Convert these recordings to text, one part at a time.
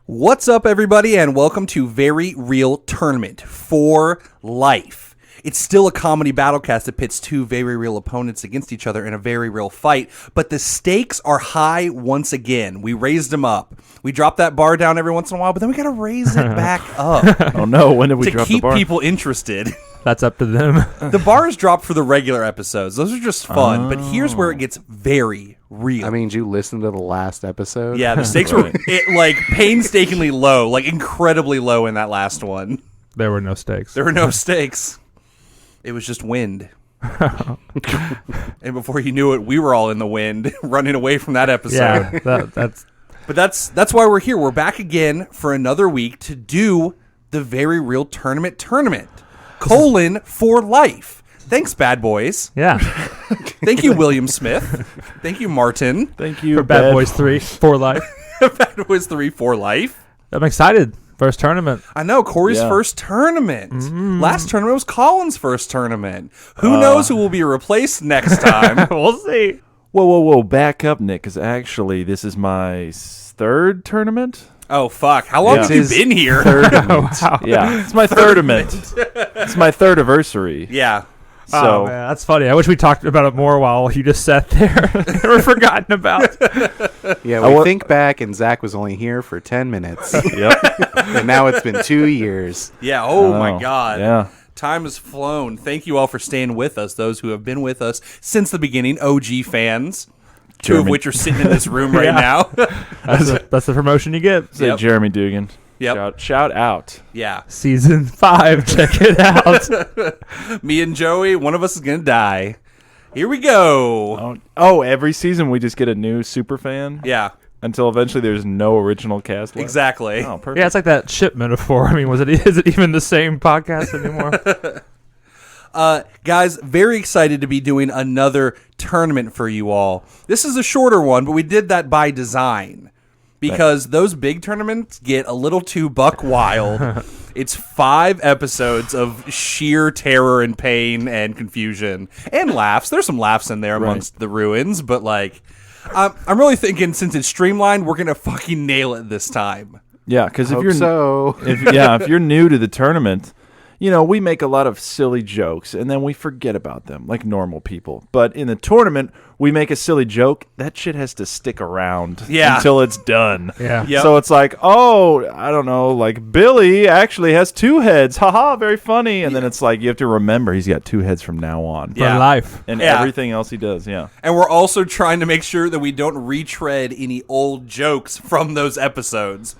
What's up, everybody, and welcome to Very Real Tournament for Life. It's still a comedy battlecast that pits two very real opponents against each other in a very real fight, but the stakes are high once again. We raised them up. We drop that bar down every once in a while, but then we got to raise it back up. Oh no, when did we drop the bar? To keep people interested. That's up to them. The bar is dropped for the regular episodes. Those are just fun, but here's where it gets very real. I mean, did you listen to the last episode? Yeah, the stakes were painstakingly low, like incredibly low in that last one. There were no stakes. There were no stakes. It was just wind. And before you knew it, we were all in the wind, running away from that episode. Yeah, But that's why we're here. We're back again for another week to do the Very Real Tournament. For life. Thanks, bad boys. yeah. Thank you, William Smith. Thank you, Martin. Thank you, For Bad Boys 3 for life. Bad Boys 3 for life. I'm excited. First tournament. I know, Corey's first tournament. Last tournament was Colin's first tournament. Who knows who will be replaced next time? We'll see. Whoa. Back up, Nick, because actually this is my third tournament. Oh, fuck. How long have you been here? Wow. Yeah, it's my third event. It's my third anniversary. Yeah. So Oh, man, that's funny. I wish we talked about it more while you just sat there and were forgotten about. Yeah, we think back, and Zach was only here for 10 minutes. yep. And now it's been 2 years. Yeah. Oh, my God. Yeah. Time has flown. Thank you all for staying with us, those who have been with us since the beginning, OG fans. Two of which are sitting in this room right now. That's the promotion you get. Say Jeremy Dugan. Yep. Shout out. Yeah. Season 5. Check it out. Me and Joey, one of us is going to die. Here we go. Oh, every season we just get a new super fan? Yeah. Until eventually there's no original cast left? Exactly. Oh, perfect. Yeah, it's like that ship metaphor. I mean, is it even the same podcast anymore? Guys, very excited to be doing another tournament for you all. This is a shorter one, but we did that by design because those big tournaments get a little too buck wild. It's 5 episodes of sheer terror and pain and confusion and laughs. There's some laughs in there amongst the ruins, but I'm really thinking since it's streamlined, we're gonna fucking nail it this time. Yeah, because if you're new to the tournament, you know, we make a lot of silly jokes, and then we forget about them, like normal people. But in the tournament, we make a silly joke. That shit has to stick around until it's done. Yeah. Yep. So it's like, oh, I don't know, like Billy actually has 2 heads. Haha, very funny. And then it's like, you have to remember he's got 2 heads from now on. Yeah. For life. And everything else he does, yeah. And we're also trying to make sure that we don't retread any old jokes from those episodes.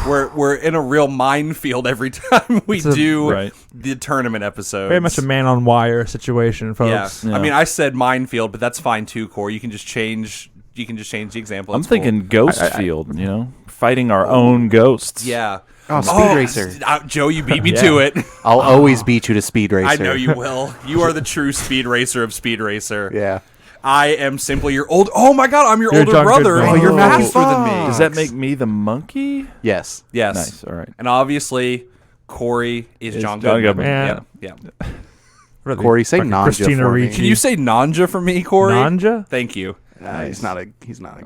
We're in a real minefield every time we do the tournament episodes. Very much a man on wire situation, folks. Yeah. I mean, I said minefield, but that's fine too, Corey. You can just change the example. I'm thinking ghost field, you know, fighting our own ghosts. Yeah. Oh, Speed Racer. Joe, you beat me to it. I'll always beat you to Speed Racer. I know you will. You are the true Speed Racer of Speed Racer. Yeah. I am simply your old... Oh, my God, I'm your older John brother. Goodman. Oh, you're Oh, faster than me. Does that make me the monkey? Yes. Yes. Nice, all right. And obviously, Corey is John Goodman. Yeah. Yeah. Corey, say Fucking Nanja Christina for me. Ricci. Can you say Nanja for me, Corey? Nanja? Thank you. He's not a. He's not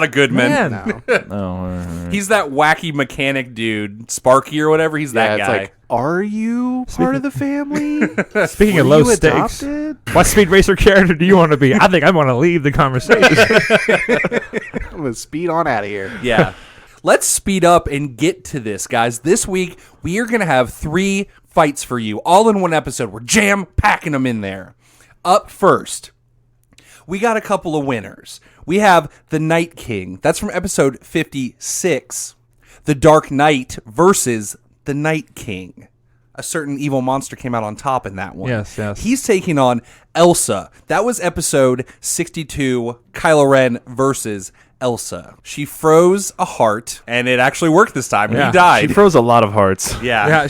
a good man. Man. No. Oh, He's that wacky mechanic dude, Sparky or whatever. He's that It's guy. like, are you part of the family? Speaking of Were low you stakes, adopted? what Speed Racer character do you want to be? I think I want to leave the conversation. I'm gonna speed on out of here. Yeah. Let's speed up and get to this, guys. This week, we are going to have 3 fights for you, all in one episode. We're jam-packing them in there. Up first, we got a couple of winners. We have the Night King. That's from episode 56. The Dark Knight versus the Night King. A certain evil monster came out on top in that one. Yes. He's taking on Elsa. That was episode 62, Kylo Ren versus Elsa. She froze a heart, and it actually worked this time. Yeah. He died. she froze a lot of hearts. Yeah.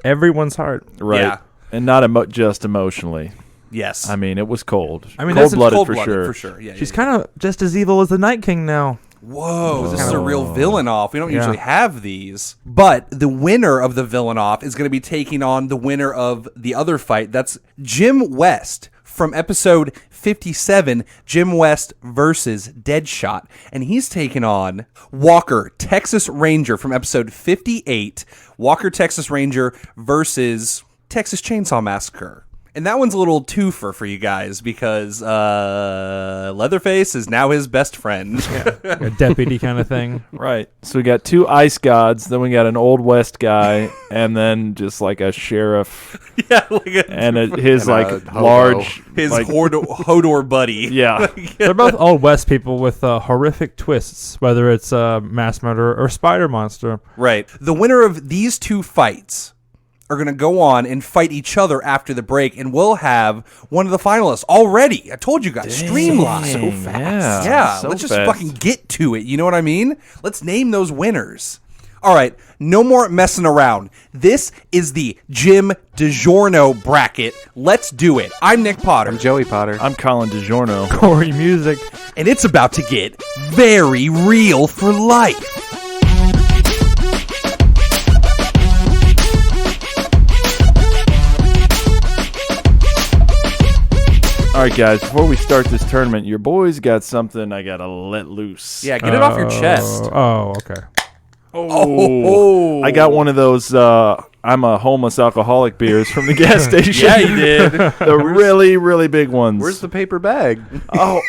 Everyone's heart. Right. Yeah. And not just emotionally. Yes. I mean, it was cold. I mean, that's cold-blooded for sure. Yeah, She's kind of just as evil as the Night King now. Whoa, this is a real villain off. We don't Yeah. usually have these. But the winner of the villain off is going to be taking on the winner of the other fight. That's Jim West from episode 57, Jim West versus Deadshot. And he's taking on Walker, Texas Ranger from episode 58. Walker, Texas Ranger versus Texas Chainsaw Massacre. And that one's a little twofer for you guys because Leatherface is now his best friend. A deputy kind of thing. Right. So we got 2 ice gods, then we got an Old West guy, and then just like a sheriff. Yeah, like his large... his like, Hodor buddy. Yeah. They're both Old West people with horrific twists, whether it's mass murder or spider monster. Right. The winner of these 2 fights are going to go on and fight each other after the break, and we'll have one of the finalists already. I told you guys, streamlined. So fast. Yeah, So let's just fast. fucking get to it. You know what I mean? Let's name those winners. All right, no more messing around. This is the Jim Digiorno bracket. Let's do it. I'm Nick Potter. I'm Joey Potter. I'm Colin Digiorno. Corey Music. And it's about to get very real for life. All right, guys, before we start this tournament, your boys got something I got to let loose. Yeah, get it off your chest. Oh, okay. Oh. I got one of those I'm a homeless alcoholic beers from the gas station. Yeah, you did. The really, really big ones. Where's the paper bag? Oh,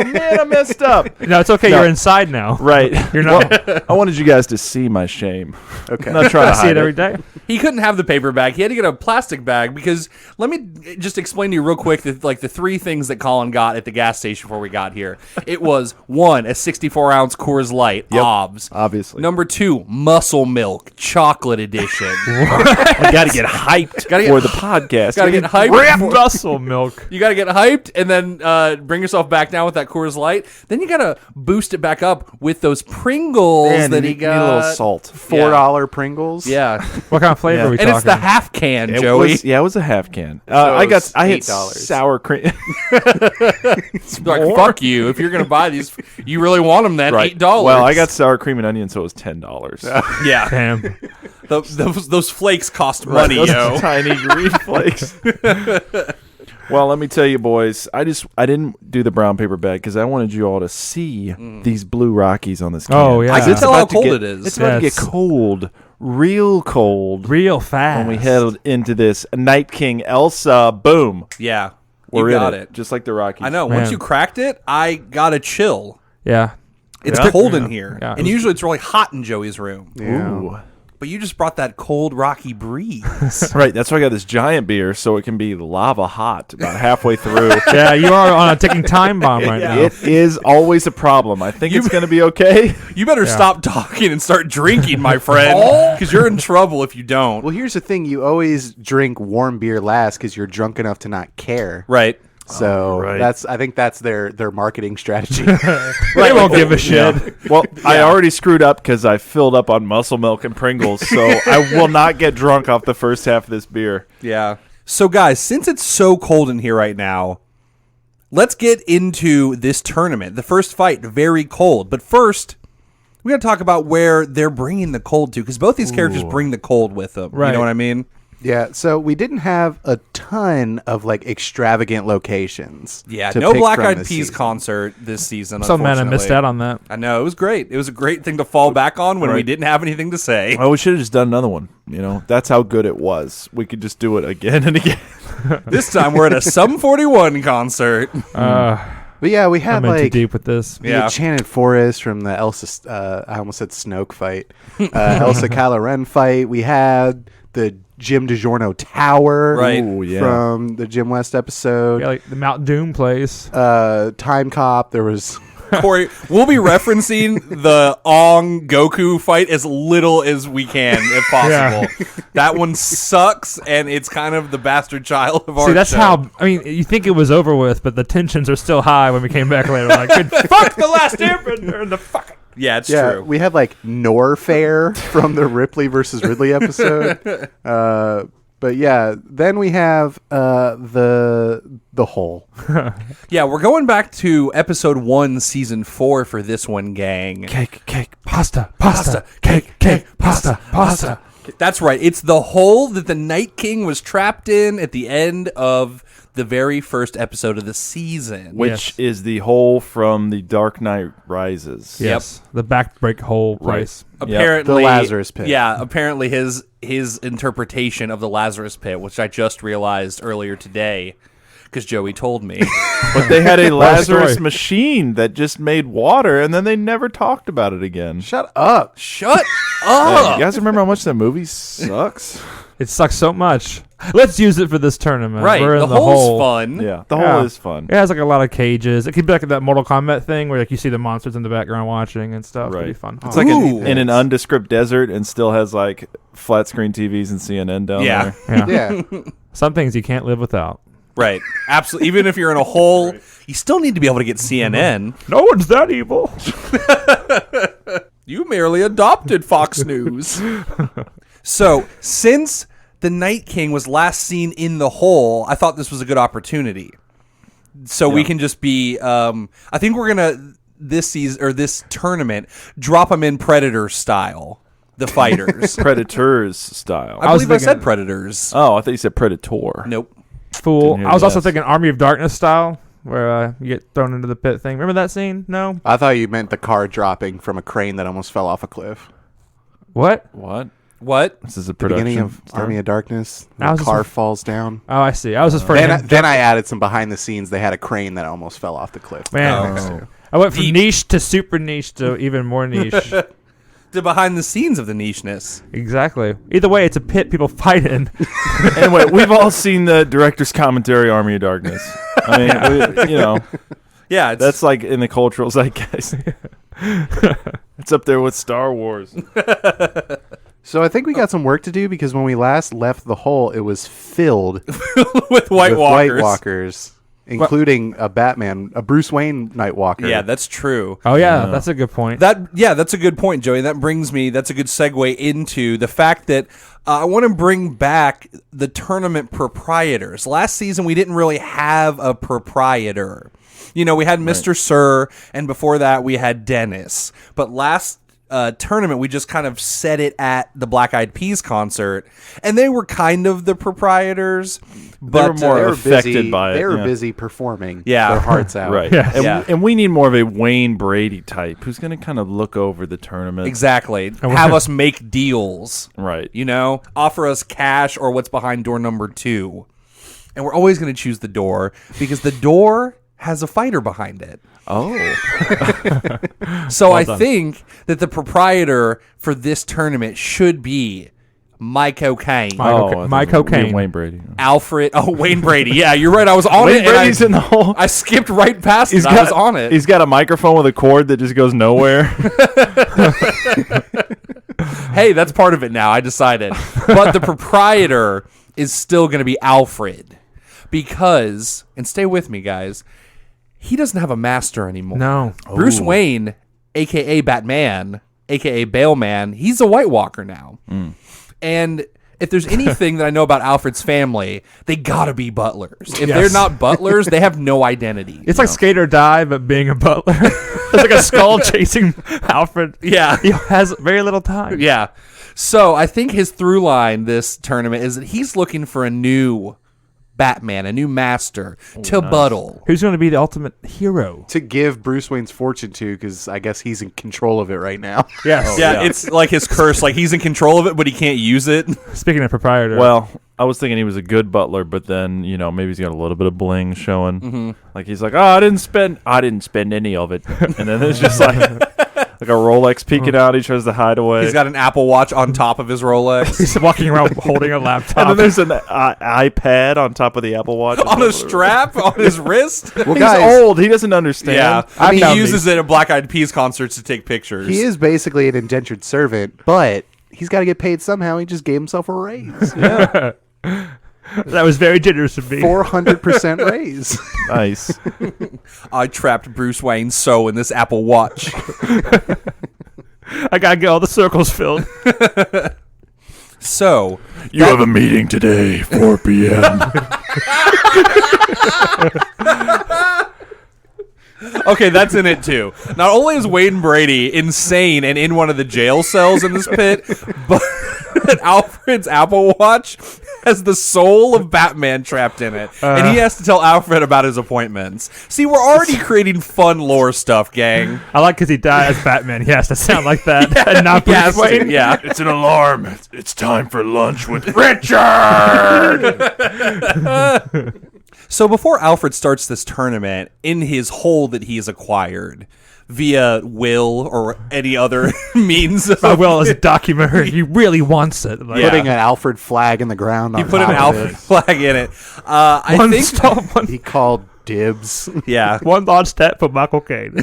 man, I messed up. No, it's okay. No. You're inside now. Right. You're not. Well, I wanted you guys to see my shame. Okay. I'm not trying I to see hide it every day. He couldn't have the paper bag. He had to get a plastic bag because let me just explain to you real quick the 3 things that Colin got at the gas station before we got here. It was 1, a 64-ounce Coors Light, OBS. Obviously. Number 2, Muscle Milk, chocolate edition. I got to get hyped Gotta get for the podcast. Gotta get hyped. Muscle milk. You got to get hyped and then bring yourself back down with that Coors Light. Then you got to boost it back up with those Pringles Man, that you he need got. a little salt. $4 Pringles. Yeah. What kind of flavor Yeah. are we And talking? it's the half can, It Joey. was a half can. So I it was had $8. sour cream. Like, fuck you. If you're going to buy these, you really want them then. Right. $8. Well, I got sour cream and onion, so it was $10. Yeah. Damn. Those flakes cost money, Those yo. tiny green flakes. Well, let me tell you, boys. I didn't do the brown paper bag because I wanted you all to see these blue Rockies on this can. Oh, yeah. I can It's tell how about to cold get- it is. It's about to get Yes. cold, real cold. Real fast. When we head into this Night King Elsa, boom, Yeah. we're you in got it, it. just like the Rockies. I know. Man. Once you cracked it, I got a chill. Yeah. It's Yeah. cold in here. Yeah. And usually it's really hot in Joey's room. Ooh. But you just brought that cold, rocky breeze. Right, that's why I got this giant beer, so it can be lava hot about halfway through. Yeah, you are on a ticking time bomb right now. It is always a problem. I think it's going to be okay. You better stop talking and start drinking, my friend. Because you're in trouble if you don't. Well, here's the thing. You always drink warm beer last because you're drunk enough to not care. Right. So right. I think that's their marketing strategy. They won't give a shit. Yeah. Well, I already screwed up because I filled up on muscle milk and Pringles, so I will not get drunk off the first half of this beer. Yeah. So, guys, since it's so cold in here right now, let's get into this tournament. The first fight, very cold. But first, we got to talk about where they're bringing the cold to, because both these characters bring the cold with them. You Right. know what I mean? Yeah, so we didn't have a ton of like extravagant locations. Yeah, to no pick Black from Eyed this Peas season. concert this season. Some man I missed unfortunately. out on that. I know, it was great. It was a great thing to fall back on when we Right. didn't have anything to say. Oh, we should have just done another one. You know, that's how good it was. We could just do it again and again. This time we're at a Sum 41 concert. But yeah, we had I'm in too like deep with this. the Yeah. Enchanted Forest from the Elsa. I almost said Snoke fight. Elsa Kylo Ren fight. We had the Jim Digiorno Tower, Right. Ooh, yeah. from the Jim West episode. Yeah, like the Mount Doom place. Time Cop. There was Corey, we'll be referencing the Ong Goku fight as little as we can, if possible. That one sucks, and it's kind of the bastard child of our See, that's show. how. I mean, you think it was over with, but the tensions are still high when we came back later. Like, good fuck the last Airbender and the fuck. Yeah, it's yeah. true. We had like Norfair from the Ripley versus Ridley episode. But yeah, then we have the hole. Yeah, we're going back to episode 1, season 4 for this one, gang. Cake, Pasta, cake, pasta. That's right. It's the hole that the Night King was trapped in at the end of the very first episode of the season. Which is the hole from the Dark Knight Rises. Yes. The backbreak hole place. Apparently, The Lazarus Pit. Yeah, apparently his interpretation of the Lazarus Pit, which I just realized earlier today, because Joey told me. But they had a Lazarus story. machine that just made water, and then they never talked about it again. Shut up. Shut Hey, up! you guys remember how much that movie sucks? It sucks so much. Let's use it for this tournament. Right, We're in the the hole's hole. fun. Yeah, the Yeah. hole is fun. It has like a lot of cages. It could be like that Mortal Kombat thing where like you see the monsters in the background watching and stuff. It'd be Right. fun. It's like Ooh. in an undescript desert and still has like flat screen TVs and CNN down Yeah. there. Yeah. Yeah. Some things you can't live without. Right, absolutely. Even if you're in a hole, you still need to be able to get CNN. No one's that evil. You merely adopted Fox News. So, since the Night King was last seen in the hole, I thought this was a good opportunity. So we can just be. I think we're gonna this season or this tournament drop them in Predator style. The fighters. Predators style. I believe I said thinking- Predators. Oh, I thought you said Predator. Nope. Fool. Didn't hear I was also that. thinking Army of Darkness style where you get thrown into the pit thing. Remember that scene? No? I thought you meant the car dropping from a crane that almost fell off a cliff. What? What? What? This is a The production. beginning of story? Army of Darkness, I the was just car ref- falls down. Oh, I see. I was just for him. Then I added some behind the scenes. They had a crane that almost fell off the cliff. Man, Oh. I went from Deep. niche to super niche to even more niche. The behind the scenes of the nicheness. Exactly. Either way, it's a pit people fight in. Anyway, we've all seen the director's commentary, Army of Darkness. I mean, Yeah, it's, that's like in the cultural zeitgeist. It's up there with Star Wars. So I think we got some work to do because when we last left the hole, it was filled with White with Walkers. White Walkers, including a Batman, a Bruce Wayne Night Walker. Yeah, that's true. Oh, yeah. That's a good point. That's a good point, Joey. That's a good segue into the fact that I want to bring back the tournament proprietors. Last season, we didn't really have a proprietor. You know, we had Mr. Sir, and before that, we had Dennis. But last tournament, we just kind of set it at the Black Eyed Peas concert, and they were kind of the proprietors. But They were more they were affected busy, by it, They were yeah. busy performing Yeah. their hearts out. Right. Yes. And, Yeah. and we need more of a Wayne Brady type who's going to kind of look over the tournament. exactly, have us make deals. Right. You know, offer us cash or what's behind door number 2. And we're always going to choose the door because the door has a fighter behind it. Oh. So I done. think that the proprietor for this tournament should be Caine, My cocaine. Wayne Brady. Alfred. Oh, Wayne Brady. Yeah, you're right. I was on Wayne it. and Brady's in the hole. I skipped right past it. I was on it. He's got a microphone with a cord that just goes nowhere. Hey, that's part of it now. I decided. But the proprietor is still going to be Alfred because, and stay with me, guys, he doesn't have a master anymore. No. Bruce Wayne, a.k.a. Batman, a.k.a. Bailman, he's a White Walker now. And if there's anything that I know about Alfred's family, they gotta be butlers. If they're not butlers, they have no identity. It's like Skate or Die, but being a butler. It's like a skull chasing Alfred. Yeah. He has very little time. Yeah. So I think his through line this tournament is that he's looking for a new Batman, a new master to buttle. Who's going to be the ultimate hero? To give Bruce Wayne's fortune to, because I guess he's in control of it right now. Yes. Yeah, it's like his curse. Like he's in control of it, but he can't use it. Speaking of proprietor. Well, I was thinking he was a good butler, but then maybe he's got a little bit of bling showing. Mm-hmm. Like he's like, oh, I didn't spend any of it, and then it's just like a Rolex peeking out. He tries to hide away. He's got an Apple Watch on top of his Rolex. he's walking around holding a laptop. and then there's an iPad on top of the Apple Watch on a strap on his wrist. Well, He's guys, old. He doesn't understand. Yeah, I've he found uses it at Black Eyed Peas concerts to take pictures. he is basically an indentured servant, but he's got to get paid somehow. He just gave himself a raise. That was very generous of me. 400% raise. Nice. I trapped Bruce Wayne so in this Apple Watch. I got to get all the circles filled. So You have a meeting today, 4 p.m. okay, that's in it too. Not only is Wayne Brady insane and in one of the jail cells in this pit, but Alfred's Apple Watch has the soul of Batman trapped in it, and he has to tell Alfred about his appointments. See, we're already creating fun lore stuff, gang. I like because he died as Batman. He has to sound like that and not Yes, Bruce Wayne. yeah. It's an alarm. It's time for lunch with Richard. So before Alfred starts this tournament, in his hole that he has acquired via will or any other means, Will is a documentary. He really wants it. Like, Putting an Alfred flag in the ground. he on put an top of Alfred it. flag in it. I one think, stop, one, He called dibs. yeah. one large step for Michael Caine.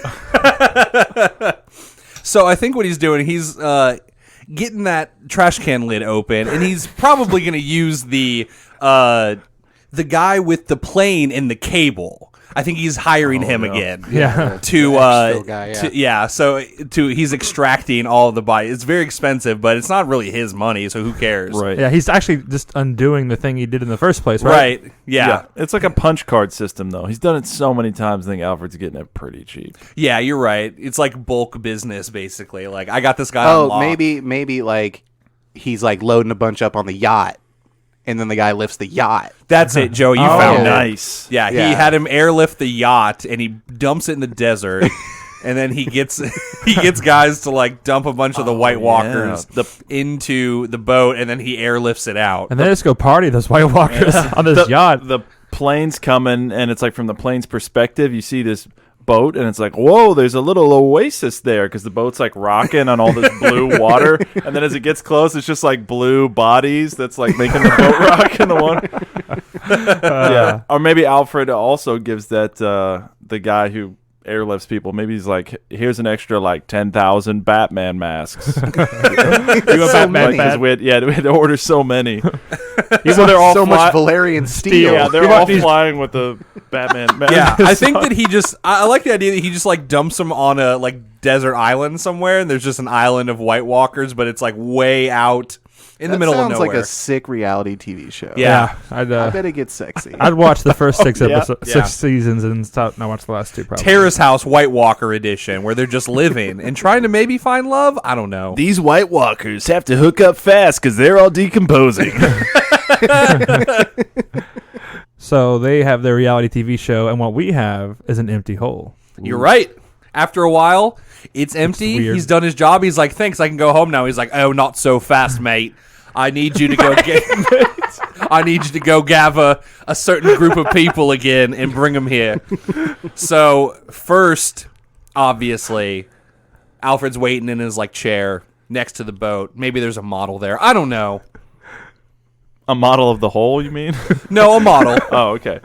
So I think what he's doing, he's getting that trash can lid open, and he's probably going to use the guy with the plane and the cable. I think he's hiring him again. Yeah. He's extracting all of the body. It's very expensive, but it's not really his money, so who cares? Right. Yeah, he's actually just undoing the thing he did in the first place, right? Right. Yeah. It's like a punch card system, though. He's done it so many times. I think Alfred's getting it pretty cheap. Yeah, you're right. It's like bulk business, basically. Like, I got this guy on lock. maybe like he's like loading a bunch up on the yacht, and then the guy lifts the yacht. That's it, Joe. You found it. Nice. Yeah, he Yeah. had him airlift the yacht, and he dumps it in the desert. And then he gets guys to like dump a bunch of the White Walkers into the boat, and then he airlifts it out. And they just go party those White Walkers on this yacht. The plane's coming, and it's like from the plane's perspective, you see this boat, and it's like, whoa, there's a little oasis there because the boat's like rocking on all this blue water, and then as it gets close, it's just like blue bodies that's like making the boat rock in the water. Yeah, or maybe Alfred also gives that the guy who airlifts people. Maybe he's like, here's an extra like 10,000 Batman masks. You a Batman fan? We had to order so many. So they're all so much Valerian steel. Yeah, they're all flying with the Batman mask. Yeah, I think that he just. I like the idea that he just like dumps them on a like desert island somewhere, and there's just an island of White Walkers, but it's like way out in the middle of nowhere. Sounds like a sick reality TV show. Yeah. I bet it gets sexy. I'd watch the first six episodes, Yeah. 6 seasons, and stop. And I watch the last 2 probably. Terrace House White Walker edition, where they're just living and trying to maybe find love. I don't know. These White Walkers have to hook up fast because they're all decomposing. So they have their reality TV show, and what we have is an empty hole. You're right. After a while, it's empty. weird. He's done his job. He's like, thanks, I can go home now. He's like, oh, not so fast, mate. I need you to go get. I need you to go gather a certain group of people again and bring them here. So first, obviously, Alfred's waiting in his like chair next to the boat. Maybe there's a model there. I don't know. A model of the hole, you mean? No, a model. Oh, okay.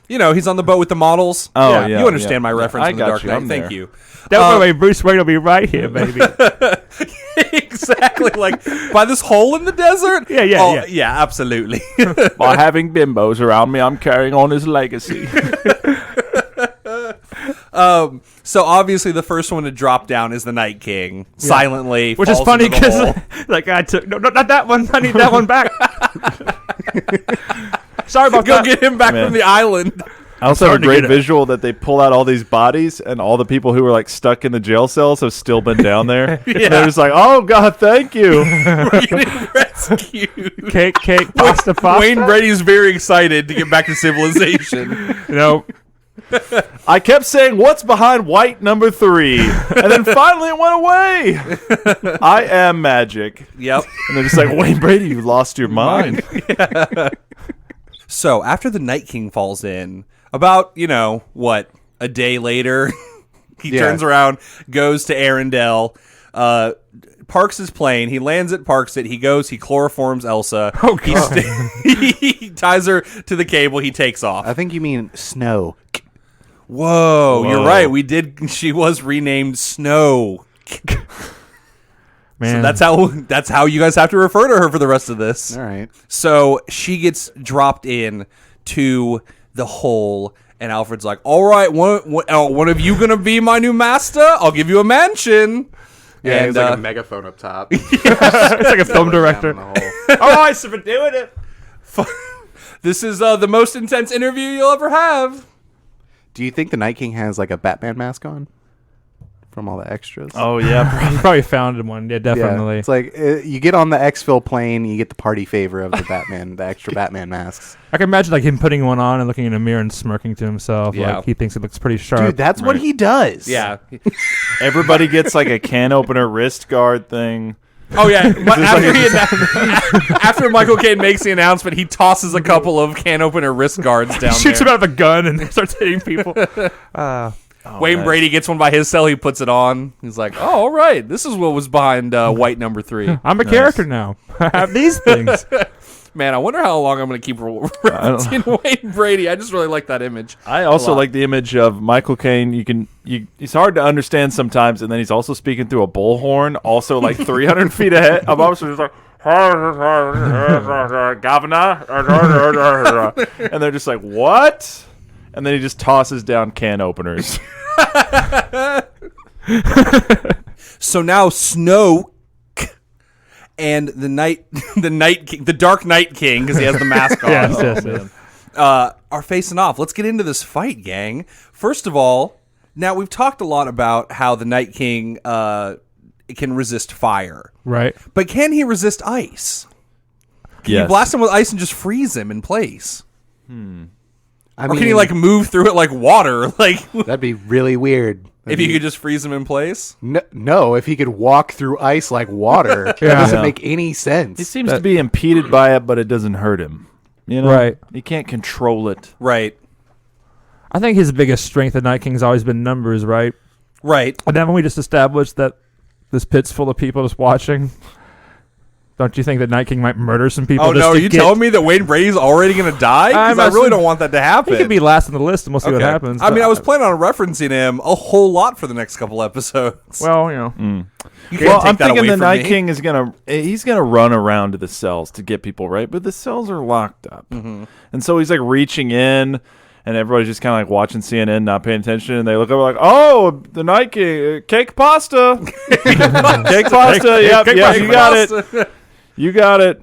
You know, he's on the boat with the models. Oh, You yeah, understand yeah. my reference I from The got Dark you. Knight. I'm Thank there. you. Don't worry, Bruce Wayne will be right here, baby. Exactly. Like, by this hole in the desert? Yeah. Yeah, absolutely. By having bimbos around me, I'm carrying on his legacy. So obviously the first one to drop down is the Night King. Silently. Which is falls funny into the because hole. that guy took no, not that one. I need that one back. Sorry about Go that. get him back Man. from the island. I also have a starting to great get it. visual that they pull out all these bodies, and all the people who were like stuck in the jail cells have still been down there. Yeah. And they're just like, "Oh God, thank you." We're getting rescued. Cake, pasta. Wayne Brady's very excited to get back to civilization. You know, I kept saying, "What's behind white number 3?" And then finally it went away. I am magic. Yep. And they're just like, "Wayne Brady, you lost your mind." So after the Night King falls in, about, a day later, he turns around, goes to Arendelle, parks his plane. He lands it, parks it. He goes, he chloroforms Elsa. Oh, God. He ties her to the cable. He takes off. I think you mean snow. Whoa, you're Whoa. right. She was renamed Snow. man. So that's how you guys have to refer to her for the rest of this. All right. So she gets dropped in to the hole, and Alfred's like, all right, one of you going to be my new master? I'll give you a mansion. Yeah, and, it's like a megaphone up top. it's like a film director. Down the hole. All right, so we're doing it. This is the most intense interview you'll ever have. Do you think the Night King has like a Batman mask on? from all the extras. Oh yeah, He probably found one. Yeah, definitely. Yeah, it's like you get on the exfil plane, you get the party favor of the Batman, the extra Batman masks. I can imagine like him putting one on and looking in a mirror and smirking to himself. Yeah. Like he thinks it looks pretty sharp. Dude, that's what he does. Yeah. everybody gets like a can opener wrist guard thing. Oh yeah. But after Michael Caine makes the announcement, he tosses a couple of can opener wrist guards down He shoots there. him out of a gun and starts hitting people. Wayne nice. Brady gets one by his cell. He puts it on. He's like, "Oh, all right. This is what was behind white number 3." I'm a character now. I have these things. Man, I wonder how long I'm going to keep referencing Wayne Brady. I just really like that image. I also like the image of Michael Caine. He's hard to understand sometimes, and then he's also speaking through a bullhorn, also like 300 feet ahead. I'm also just like, Governor, and they're just like, what? And then he just tosses down can openers. So now Snow and the Dark Night King, because he has the mask on, yes. are facing off. Let's get into this fight, gang. First of all, now we've talked a lot about how the Night King can resist fire, Right. but can he resist ice? Can you blast him with ice and just freeze him in place? I Or can he like move through it like water? Like that'd be really weird. if you could just freeze him in place? No, if he could walk through ice like water, that doesn't make any sense. He seems to be impeded by it, but it doesn't hurt him. You know? Right. He can't control it. Right. I think his biggest strength at Night King's always been numbers, right? Right. And then when we just established that this pit's full of people just watching, don't you think that Night King might murder some people? Oh just no, are to you get... telling me that Wayne Brady's already going to die? Because I really don't want that to happen. He could be last on the list, and we'll see what happens. I mean, I was planning on referencing him a whole lot for the next couple episodes. Well, you know. You can't Well, take I'm that thinking away the from Night me. King is gonna run around to the cells to get people right, but the cells are locked up, and so he's like reaching in, and everybody's just kind of like watching CNN, not paying attention, and they look over like, "Oh, the Night King, cake pasta, cake pasta, yep, you got it, you got it."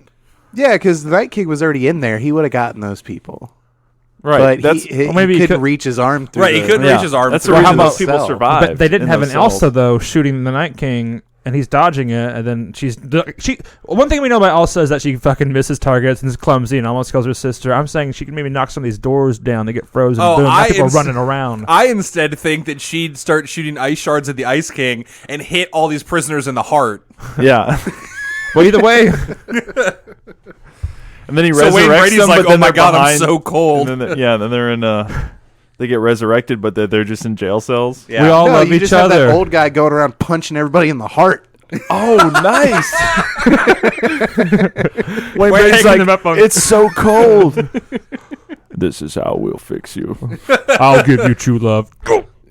Yeah, because the Night King was already in there. He would have gotten those people. Right, But he couldn't reach his arm through. Right, he couldn't reach his arm. That's through the the reason those cell. people survive. But they didn't in have those an cells. Elsa, though, shooting the Night King, and he's dodging it, and then she. One thing we know about Elsa is that she fucking misses targets and is clumsy and almost kills her sister. I'm saying she can maybe knock some of these doors down. They get frozen. Oh, boom, now people are running around. I instead think that she'd start shooting ice shards at the Ice King and hit all these prisoners in the heart. Yeah. Well, either way, And then he So Wayne resurrects Brady's them, like, but then "Oh my they're God, I'm behind- so cold." And then then they're in. They get resurrected, but they're just in jail cells. Yeah. we all No, love you each just have other. that old guy going around punching everybody in the heart. Oh, nice! Wayne We're Brady's taking them up on- it's so cold. This is how we'll fix you. I'll give you true love.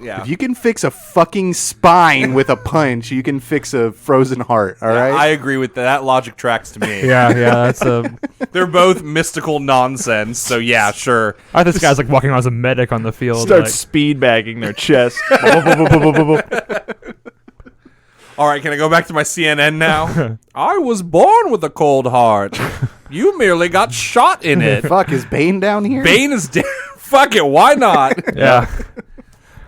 Yeah. If you can fix a fucking spine with a punch, you can fix a frozen heart. All right. I agree with that. That logic tracks to me. Yeah, that's a. They're both mystical nonsense, so yeah, sure. This guy's like walking around as a medic on the field. Start like, speed bagging their chest. All right, can I go back to my CNN now? I was born with a cold heart. You merely got shot in it. Fuck, is Bane down here? Bane is dead. Fuck it, why not? yeah,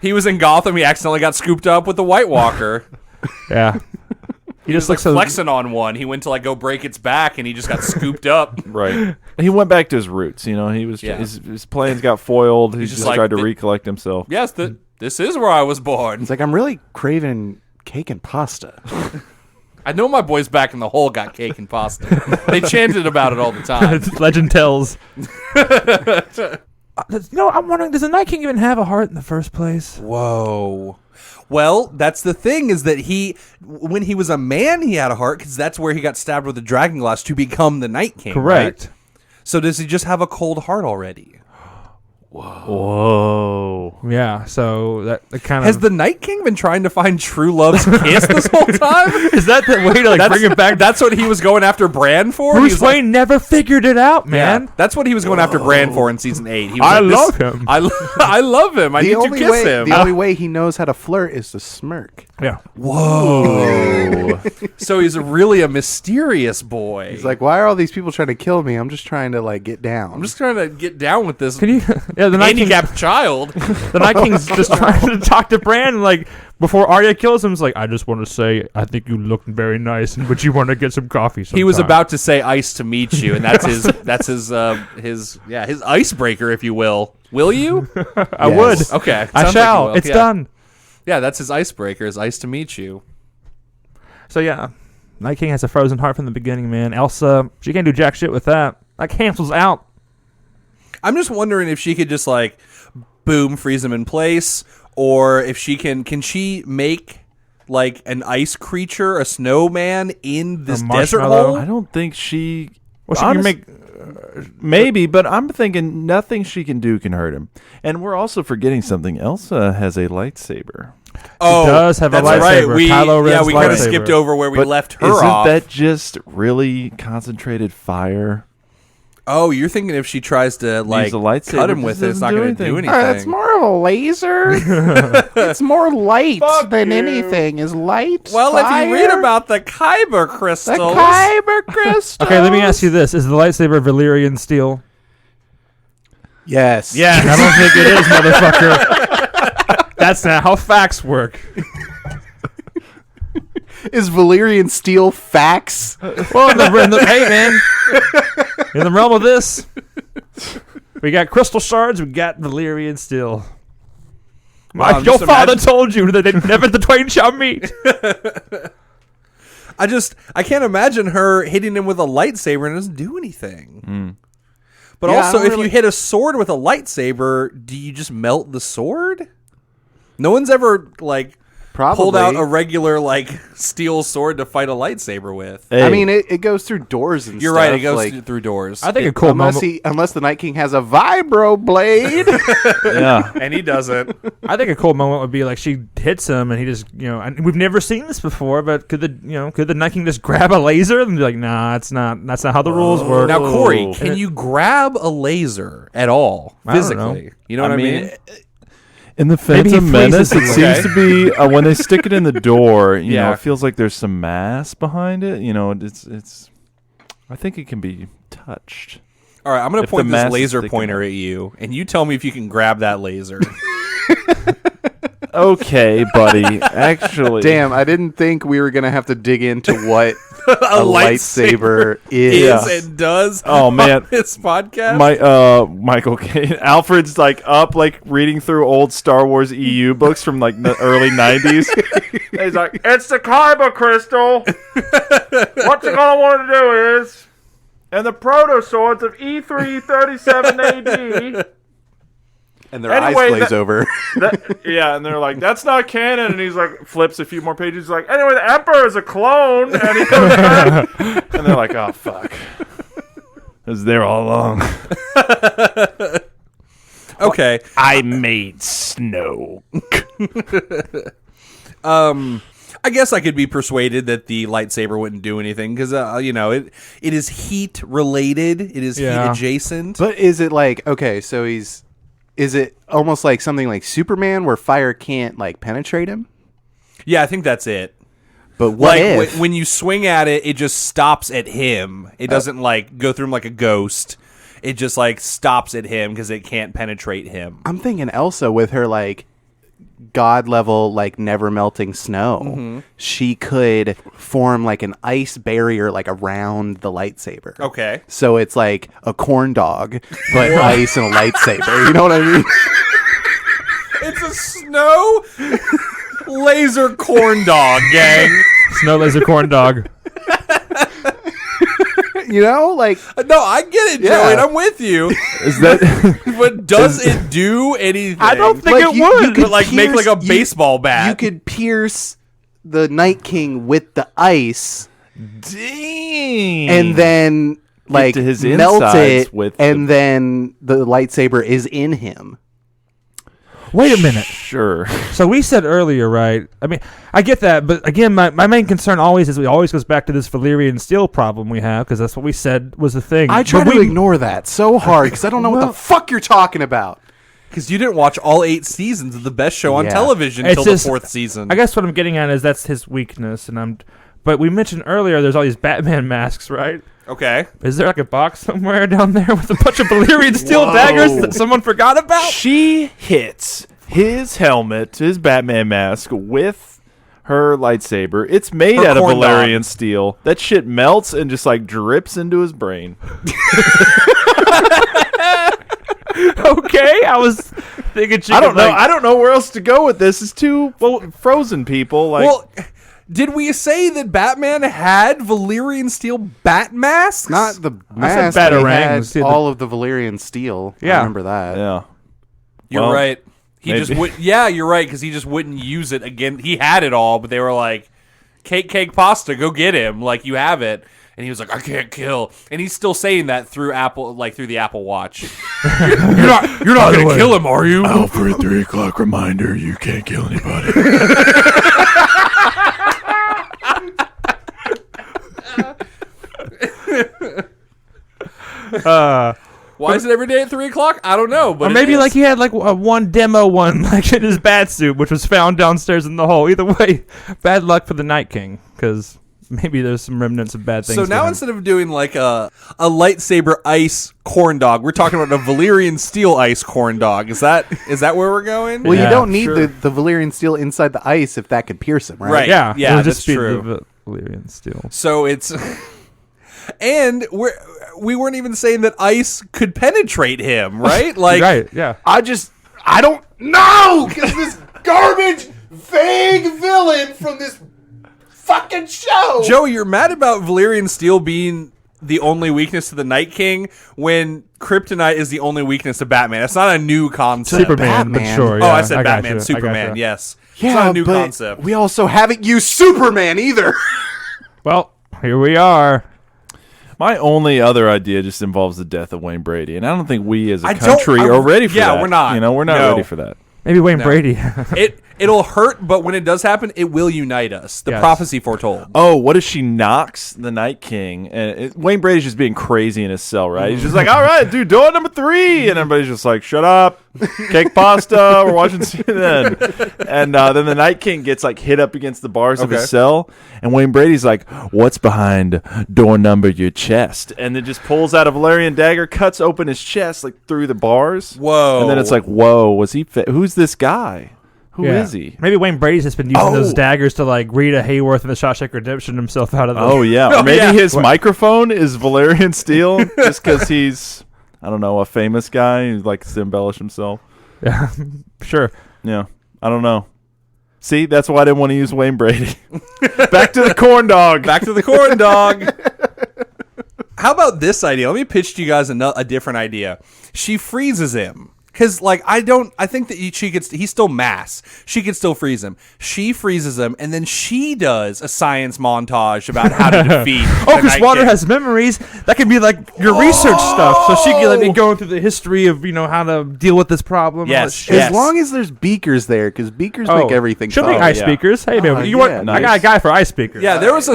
He was in Gotham. He accidentally got scooped up with the White Walker. yeah. He just looks so flexing on one. He went to like go break its back, and he just got scooped up. Right. He went back to his roots. You know, he was Yeah. his plans got foiled. He just like, tried to recollect himself. Yes, this is where I was born. It's like, I'm really craving cake and pasta. I know my boys back in the hole got cake and pasta. They chanted about it all the time. legend tells. I'm wondering, does the Night King even have a heart in the first place? Whoa. Well, that's the thing, is that when he was a man, he had a heart, because that's where he got stabbed with a dragon glass to become the Night King. Correct. Right? So does he just have a cold heart already? Whoa. Yeah, so that kind of... Has the Night King been trying to find true love's kiss this whole time? Is that the way to bring it back? That's what he was going after Bran for? Bruce He's Wayne never figured it out, man. Yeah, that's what he was going after Bran for in season 8. He was I like, love him. I love him. I need to kiss him. The only way he knows how to flirt is to smirk. Yeah. Whoa. So he's really a mysterious boy. He's like, why are all these people trying to kill me? I'm just trying to like get down. I'm just trying to get down with this Can you? Yeah, the Night King. handicapped child. The Night King's just trying to talk to Bran, like before Arya kills him. It's like, I just want to say, I think you look very nice, and would you want to get some coffee sometime? He was about to say "ice to meet you," and that's his icebreaker, if you will. Will you? I would. Okay, I sounds shall. like you will. It's Yeah. done. Yeah, that's his icebreaker. Is ice to meet you. So yeah, Night King has a frozen heart from the beginning, man. Elsa, she can't do jack shit with that. That cancels out. I'm just wondering if she could just like, boom, freeze him in place, or if she can she make like an ice creature, a snowman in this desert marshmallow? hole? I don't think she. Well, she can make. Maybe, but I'm thinking nothing she can do can hurt him. And we're also forgetting something. Elsa has a lightsaber. Oh, does have a that's right. lightsaber. We Kylo Ren's we kind of lightsaber. skipped over where we But left her isn't off. that just really concentrated fire? Oh, you're thinking if she tries to like a lightsaber, cut him it with just it, it's not doesn't going do to do anything. anything. It's more of a laser. It's more light than anything. Is light? Well, fire? if you read about the Kyber crystals, the Kyber crystals. Okay, let me ask you this: is the lightsaber Valyrian steel? Yes. Yeah, I don't think it is, motherfucker. That's not how facts work. Is Valyrian steel facts? Well, hey man, in the realm of this, we got crystal shards, we got Valyrian steel. Wow, Your just father imagine- told you that never the twain shall meet. I can't imagine her hitting him with a lightsaber and it doesn't do anything. But Yeah, I also, don't if really- you hit a sword with a lightsaber, do you just melt the sword? No one's ever like Probably. pulled out a regular like steel sword to fight a lightsaber with. Hey, I mean, it goes through doors and You're stuff. right; it goes like, through doors, I think a cool moment. unless the Night King has a vibro blade. yeah. and he doesn't. I think a cool moment would be like she hits him and he just, and we've never seen this before, but could the Night King just grab a laser and be like, nah, that's not how the rules work. Now, Corey, Oh. can you grab a laser at all I don't know. physically? You know what I mean? In the Maybe he Phantom Menace, freezes it it. seems to be when they stick it in the door. You know, Yeah. it feels like there's some mass behind it. You know, it's. I think it can be touched. All right, I'm going to If the point mass this is laser thick pointer enough. at you, and you tell me if you can grab that laser. Okay, buddy. Actually, Damn, I didn't think we were gonna have to dig into what a lightsaber is is. and does. Oh, man. on this podcast. Michael Caine. Alfred's like up, like reading through old Star Wars EU books from like the early '90s. He's like, "It's the Kyber crystal. What you're gonna want to do is, and the proto swords of E337 AD." And their Anyway, eyes glaze that- over. Yeah, and they're like, "That's not canon." And he's like, flips a few more pages. He's like, "Anyway, the Emperor is a clone," and he goes back. And they're like, "Oh fuck." It was there all along. Okay. I made snow. I guess I could be persuaded that the lightsaber wouldn't do anything because it is heat related. It is heat Yeah. adjacent. But is it like, okay, so is it almost like something like Superman where fire can't like penetrate him? Yeah, I think that's it. But what Like if? when you swing at it, it just stops at him. It doesn't like go through him like a ghost. It just like stops at him because it can't penetrate him. I'm thinking Elsa with her like god level like never melting snow. Mm-hmm. She could form like an ice barrier like around the lightsaber. Okay. So it's like a corn dog, but ice and a lightsaber. You know what I mean? It's a snow laser corn dog, gang. Snow laser corn dog. You know, like No, I get it, Yeah. Joey, and I'm with you. Is that? But does it do anything? I don't think like, it you would. could But like make like a baseball bat. You could pierce the Night King with the ice, Dang. and then like to his melt insides it, with and then the lightsaber is in him. Wait a minute. Sure. So we said earlier, right? I mean, I get that, but again, my main concern always goes back to this Valyrian steel problem we have because that's what we said was the thing. I try But to we- ignore that so hard because I don't know what the fuck you're talking about. Because you didn't watch all 8 seasons of the best show on Yeah. television It's until just- the 4th season. I guess what I'm getting at is that's his weakness, But we mentioned earlier there's all these Batman masks, right? Okay. Is there like a box somewhere down there with a bunch of Valyrian steel daggers that someone forgot about? She hits his helmet, his Batman mask, with her lightsaber. It's made Her out of Corndog. Valyrian steel. That shit melts and just like drips into his brain. Okay, I was thinking she I don't could, know. like- I don't know where else to go with this. It's two frozen people. Like, Well, did we say that Batman had Valyrian steel bat masks? Not the I said mask. They batarangs. had See, all of the Valyrian steel. Yeah. I remember that. yeah. You're Well, right. He maybe. just would. Yeah, you're right because he just wouldn't use it again. He had it all, but they were like, "Cake, pasta, go get him! Like you have it." And he was like, "I can't kill," and he's still saying that through through the Apple Watch. you're not gonna kill him, are you? Alfred, 3 o'clock reminder, you can't kill anybody. Why is it every day at 3 o'clock? I don't know, but Or it maybe is. like he had like a one demo one, like in his bat suit, which was found downstairs in the hole. Either way, bad luck for the Night King, because maybe there's some remnants of bad things. So to now him. instead of doing like a lightsaber ice corn dog, we're talking about a Valyrian steel ice corn dog. Is that where we're going? Well, Yeah, you don't need sure. the Valyrian steel inside the ice if that could pierce him, right? Right. yeah, Yeah, it would that's just be true. the Valyrian steel. So it's, and we weren't even saying that ice could penetrate him, right? Like, Right? Yeah. I don't know because this garbage, vague villain from this fucking show. Joe, you're mad about Valyrian steel being the only weakness to the Night King when kryptonite is the only weakness to Batman. It's not a new concept. Superman, but Batman. sure. Oh, Yeah, I said Batman, gotcha, Superman. gotcha. Yes, Yeah, it's not a new but concept. we also haven't used Superman either. Well, here we are. My only other idea just involves the death of Wayne Brady, and I don't think we as a I don't- country I- are ready for yeah, that. we're not. You know, we're not No. ready for that. Maybe Wayne No. Brady. It'll hurt, but when it does happen, it will unite us. The Yes. prophecy foretold. Oh, what if she knocks the Night King? And Wayne Brady's just being crazy in his cell, right? He's just like, all right, dude, door number 3. And everybody's just like, shut up. Cake pasta. We're watching CNN. And then the Night King gets like hit up against the bars of Okay. his cell. And Wayne Brady's like, what's behind door number your chest? And then just pulls out a Valyrian dagger, cuts open his chest like through the bars. Whoa. And then it's like, whoa, was he who's this guy? Who is Yeah. he? Maybe Wayne Brady's just been using those Oh. daggers to like Rita Hayworth in the Shawshank Redemption himself out of the. Oh yeah, Oh, or maybe yeah. his microphone is Valyrian steel, just because he's, I don't know, a famous guy who likes to embellish himself. Yeah, sure. Yeah, I don't know. See, that's why I didn't want to use Wayne Brady. Back to the corn dog. Back to the corn dog. How about this idea? Let me pitch to you guys a different idea. She freezes him. Because, like, I think that he's still mass. She could still freeze him. She freezes him, and then she does a science montage about how to defeat Oh, the because Night water King. has memories. That could be like your research stuff. So she can like be going through the history of how to deal with this problem. and all Yes, that shit. yes. As long as there's beakers there, because beakers Oh, make everything She'll fun. make ice yeah. speakers. Hey, man, you yeah, want? I got a guy for ice speakers. Yeah, there was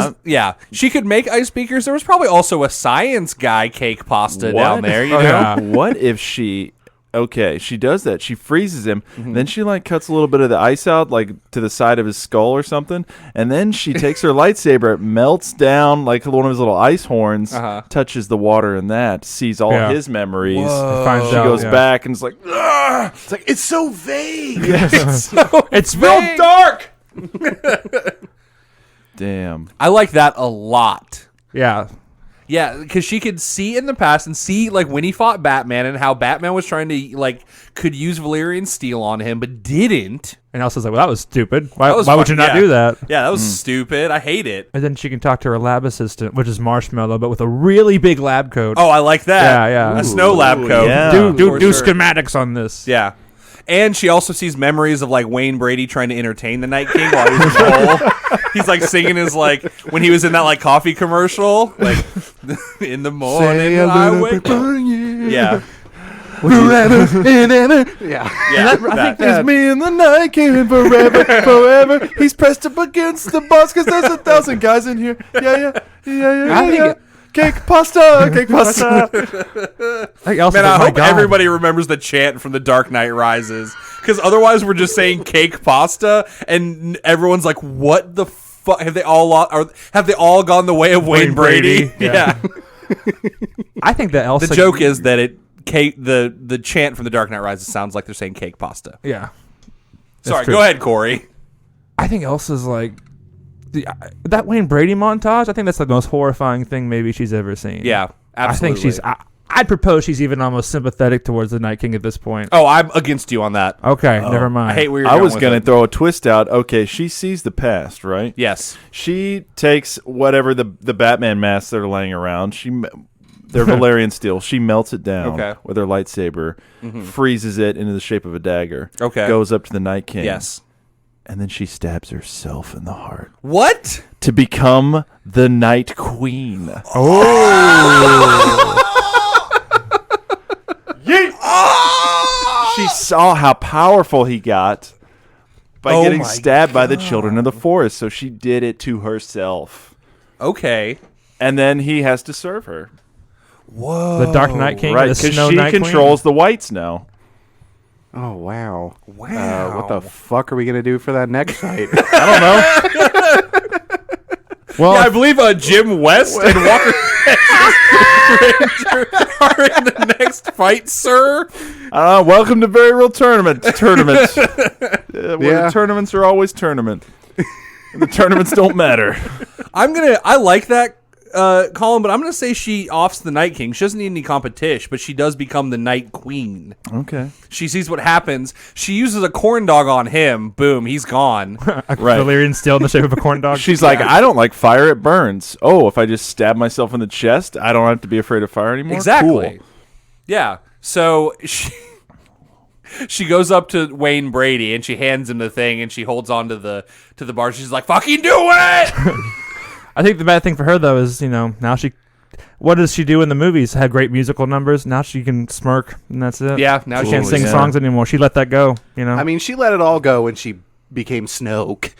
she could make ice speakers. There was probably also a science guy cake pasta down there, you Oh, know? yeah. What if she? Okay, she does that. She freezes him. Mm-hmm. Then she like cuts a little bit of the ice out, like to the side of his skull or something. And then she takes her lightsaber, it melts down like one of his little ice horns, Uh-huh. touches the water in that, sees all Yeah. his memories. Finds She out, goes yeah. back and is like, "Ugh!" It's like, it's so vague. It's real dark. Damn. I like that a lot. Yeah. Yeah, because she could see in the past and see like when he fought Batman and how Batman was trying to could use Valyrian steel on him, but didn't. And Elsa's like, well, that was stupid. Why That was would you not yeah. do that? Yeah, that was stupid. I hate it. And then she can talk to her lab assistant, which is Marshmallow, but with a really big lab coat. Oh, I like that. Yeah, yeah. A snow lab coat. yeah. do For do sure. schematics on this. Yeah. And she also sees memories of like Wayne Brady trying to entertain the Night King while he was in the hole. He's like singing his like when he was in that like coffee commercial, like in the morning I wake up. Yeah. Forever and ever. Yeah. Yeah. I think It's me and the Night King forever, forever. He's pressed up against the boss because there's 1,000 guys in here. Yeah. I think Cake pasta, cake pasta. I think Elsa's Man, like, I my hope God. everybody remembers the chant from The Dark Knight Rises. Because otherwise we're just saying cake pasta and everyone's like, what the have they all gone the way of Wayne Brady? Yeah. I think that Elsa. The joke is that the chant from The Dark Knight Rises sounds like they're saying cake pasta. Yeah. Sorry, go ahead, Corey. I think Elsa's like that Wayne Brady montage. I think that's the most horrifying thing maybe she's ever seen. Yeah, absolutely. I think I'd propose she's even almost sympathetic towards the Night King at this point. Oh, I'm against you on that. Okay, never mind. I hate where you're I going was with going to it. throw a twist out. Okay, she sees the past, right? Yes. She takes whatever the Batman masks that are laying around. They're Valerian steel. She melts it down with her lightsaber, freezes it into the shape of a dagger. Okay. Goes up to the Night King. Yes. And then she stabs herself in the heart. What? To become the Night Queen. She saw how powerful he got by getting stabbed by the children of the forest, so she did it to herself. Okay. And then he has to serve her. Whoa. The Dark Knight King, Right, the because Snow she Night controls the whites now. Oh, wow. Wow. What the fuck are we going to do for that next fight? I don't know. Well, Yeah, I believe Jim West and Walker Ranger are in the next fight, sir. Welcome to Very Real Tournament. Where the tournaments are always tournament. And the tournaments don't matter. I like that, Colin, but I'm gonna say she offs the Night King. She doesn't need any competition, but she does become the Night Queen. Okay. She sees what happens. She uses a corndog on him. Boom, he's gone. a Right. Valerian steel in the shape of a corn dog. She's like, I don't like fire, it burns. Oh, if I just stab myself in the chest, I don't have to be afraid of fire anymore? Exactly. Cool. Yeah. So she goes up to Wayne Brady and she hands him the thing and she holds on to the bar. She's like, "Fucking do it!" I think the bad thing for her though is, now what does she do in the movies? Have great musical numbers. Now she can smirk and that's it. Yeah. Now She can't sing songs anymore. She let that go. I mean, she let it all go when she became Snoke.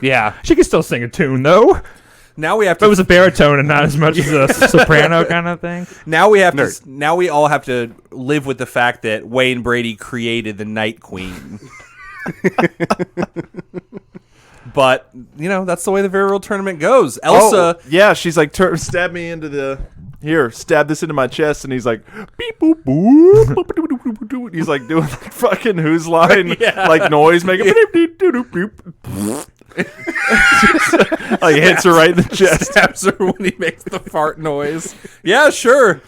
Yeah. She can still sing a tune though. Now we have But it to. was a baritone and not as much as a soprano kind of thing. Now we have to. Now we all have to live with the fact that Wayne Brady created the Night Queen. But that's the way the Very Real Tournament goes. Elsa. Yeah, she's like, stab me into stab this into my chest, and he's like, beep boop boop, boop, boop, boop, boop, boop. He's like doing like fucking Who's Line like noise, making beep, beep, doop, doop, boop. Like hits her right in the chest. Stabs her when he makes the fart noise. Yeah, sure.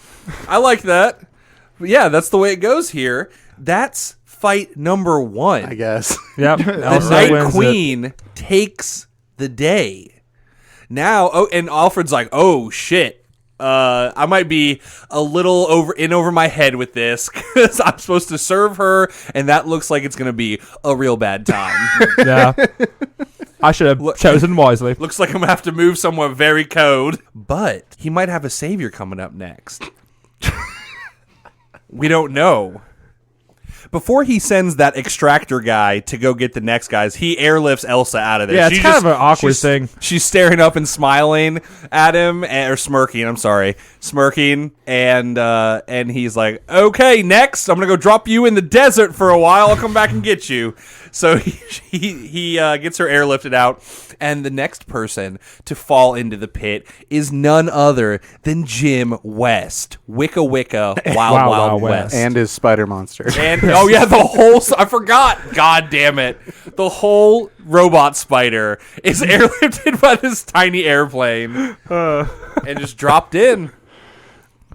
I like that. But yeah, that's the way it goes here. That's fight number 1. I guess. Yep. The Elsa Night wins it. Queen takes the day. Now, and Alfred's like, "Oh shit. I might be a little over my head with this because I'm supposed to serve her, and that looks like it's going to be a real bad time. Yeah. I should have chosen wisely. Looks like I'm going to have to move somewhere very cold. But he might have a savior coming up next. We don't know. Before he sends that extractor guy to go get the next guys, he airlifts Elsa out of there. Yeah, it's kind of an awkward thing. She's staring up and smiling at him, or smirking. I'm sorry, smirking, and he's like, "Okay, next, I'm gonna go drop you in the desert for a while. I'll come back and get you." So he gets her airlifted out, and the next person to fall into the pit is none other than Jim West, Wicca Wicca, Wild West, And his spider monster. and oh yeah, the whole I forgot. God damn it, the whole robot spider is airlifted by this tiny airplane and just dropped in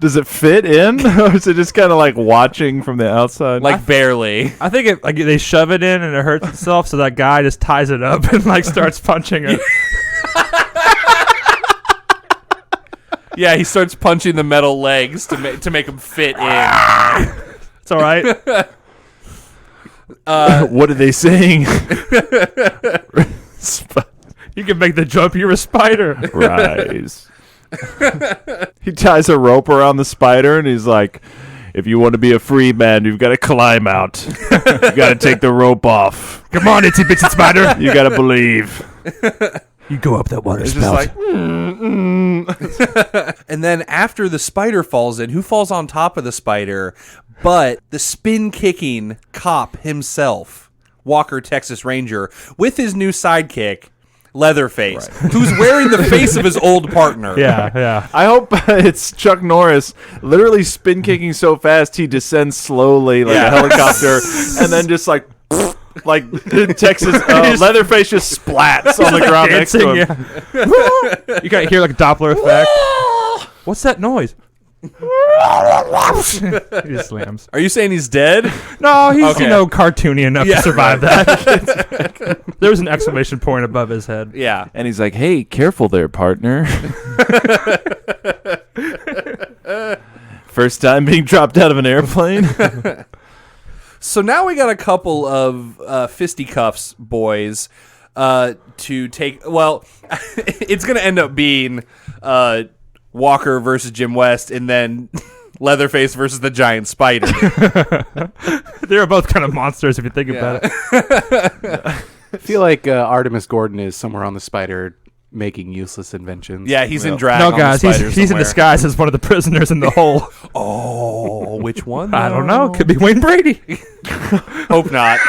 Does it fit in, or is it just kind of like watching from the outside? like barely. I think they shove it in and it hurts itself, so that guy just ties it up and like starts punching it. Yeah, he starts punching the metal legs to make him fit in. It's all right. What are they saying? You can make the jump. You're a spider. Rise. He ties a rope around the spider, and he's like, "If you want to be a free man, you've got to climb out. You got to take the rope off. Come on, itsy bitsy spider. You got to believe." You go up that water It's just like, And then after the spider falls in, who falls on top of the spider? But the spin-kicking cop himself, Walker Texas Ranger, with his new sidekick, Leatherface, who's wearing the face of his old partner. Yeah. I hope it's Chuck Norris literally spin kicking so fast he descends slowly like a helicopter and then just like Texas Leatherface just splats on the ground next to him. Yeah. You gotta hear like a Doppler effect. What's that noise? He just slams. Are you saying he's dead? No, he's cartoony enough to survive that. There was an exclamation point above his head. Yeah. And he's like, "Hey, careful there, partner." First time being dropped out of an airplane. So now we got a couple of fisticuffs boys to take. Well, it's going to end up being Walker versus Jim West, and then Leatherface versus the giant spider. They're both kind of monsters if you think about it. I feel like Artemis Gordon is somewhere on the spider making useless inventions. Yeah, he's in drag. No, on guys, the spider he's in disguise as one of the prisoners in the hole. Oh, which one? I don't know. Could be Wayne Brady. Hope not.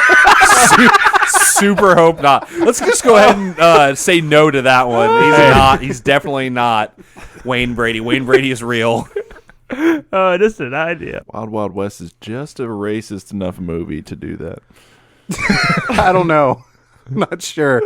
Super hope not. Let's just go ahead and say no to that one. He's not. He's definitely not Wayne Brady. Wayne Brady is real. Oh, just an idea. Wild Wild West is just a racist enough movie to do that. I don't know. I'm not sure.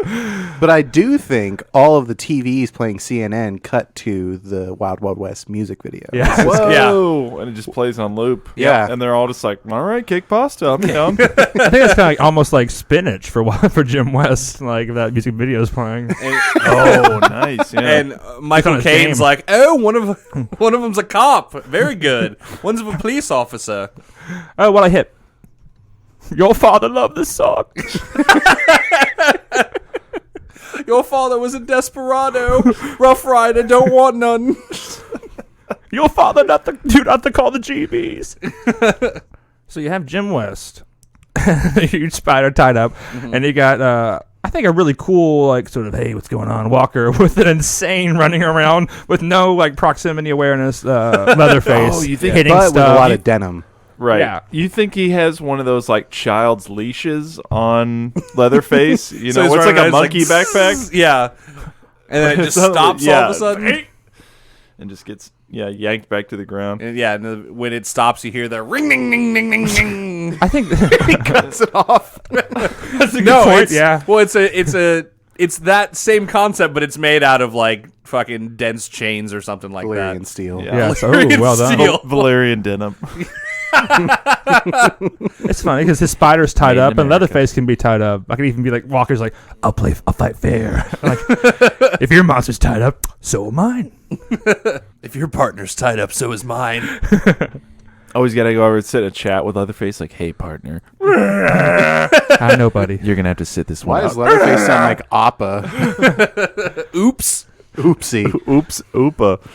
But I do think all of the TVs playing CNN cut to the Wild Wild West music video. Yeah. Whoa! And it just plays on loop. Yeah. And they're all just like, "All right, cake pasta, I'm down." I think it's kind of like almost like spinach for Jim West, like if that music video is playing. Oh, nice. Yeah. And Michael Caine's like, oh, one of them's a cop. Very good. One's a police officer. Oh, what I hit. Your father loved this song. Your father was a desperado. Rough Rider, don't want none. Your father not to call the GBs. So you have Jim West, a huge spider tied up, and you got I think a really cool like sort of hey what's going on Walker with an insane running around with no like proximity awareness Leatherface. Oh, you think hitting But stuff. with a lot of denim. Right. Yeah. You think he has one of those like child's leashes on Leatherface? You So know, he's it's like running a around, monkey he's like, backpack. Yeah. And then it just stops all of a sudden. And just gets yanked back to the ground. And yeah, and when it stops, you hear the ring, ding, ding, ding, ding, ding. I think He cuts it off. that's a good No, point. it's, Yeah. well, it's that same concept, but it's made out of like fucking dense chains or something like Valerian that. steel. Yeah. So, Valerian well done. steel. Valerian denim. It's funny because his spider's tied Made in up and America. Leatherface can be tied up. I could even be like Walker's like, I'll fight fair. Like, if your monster's tied up, so am mine. If your partner's tied up, so is mine. Always got to go over and sit and chat with Leatherface like, "Hey, partner, I know, buddy. you're going to have to sit this one Why out." does Leatherface sound like Appa? Oops. Oopsie. Oops, oopa.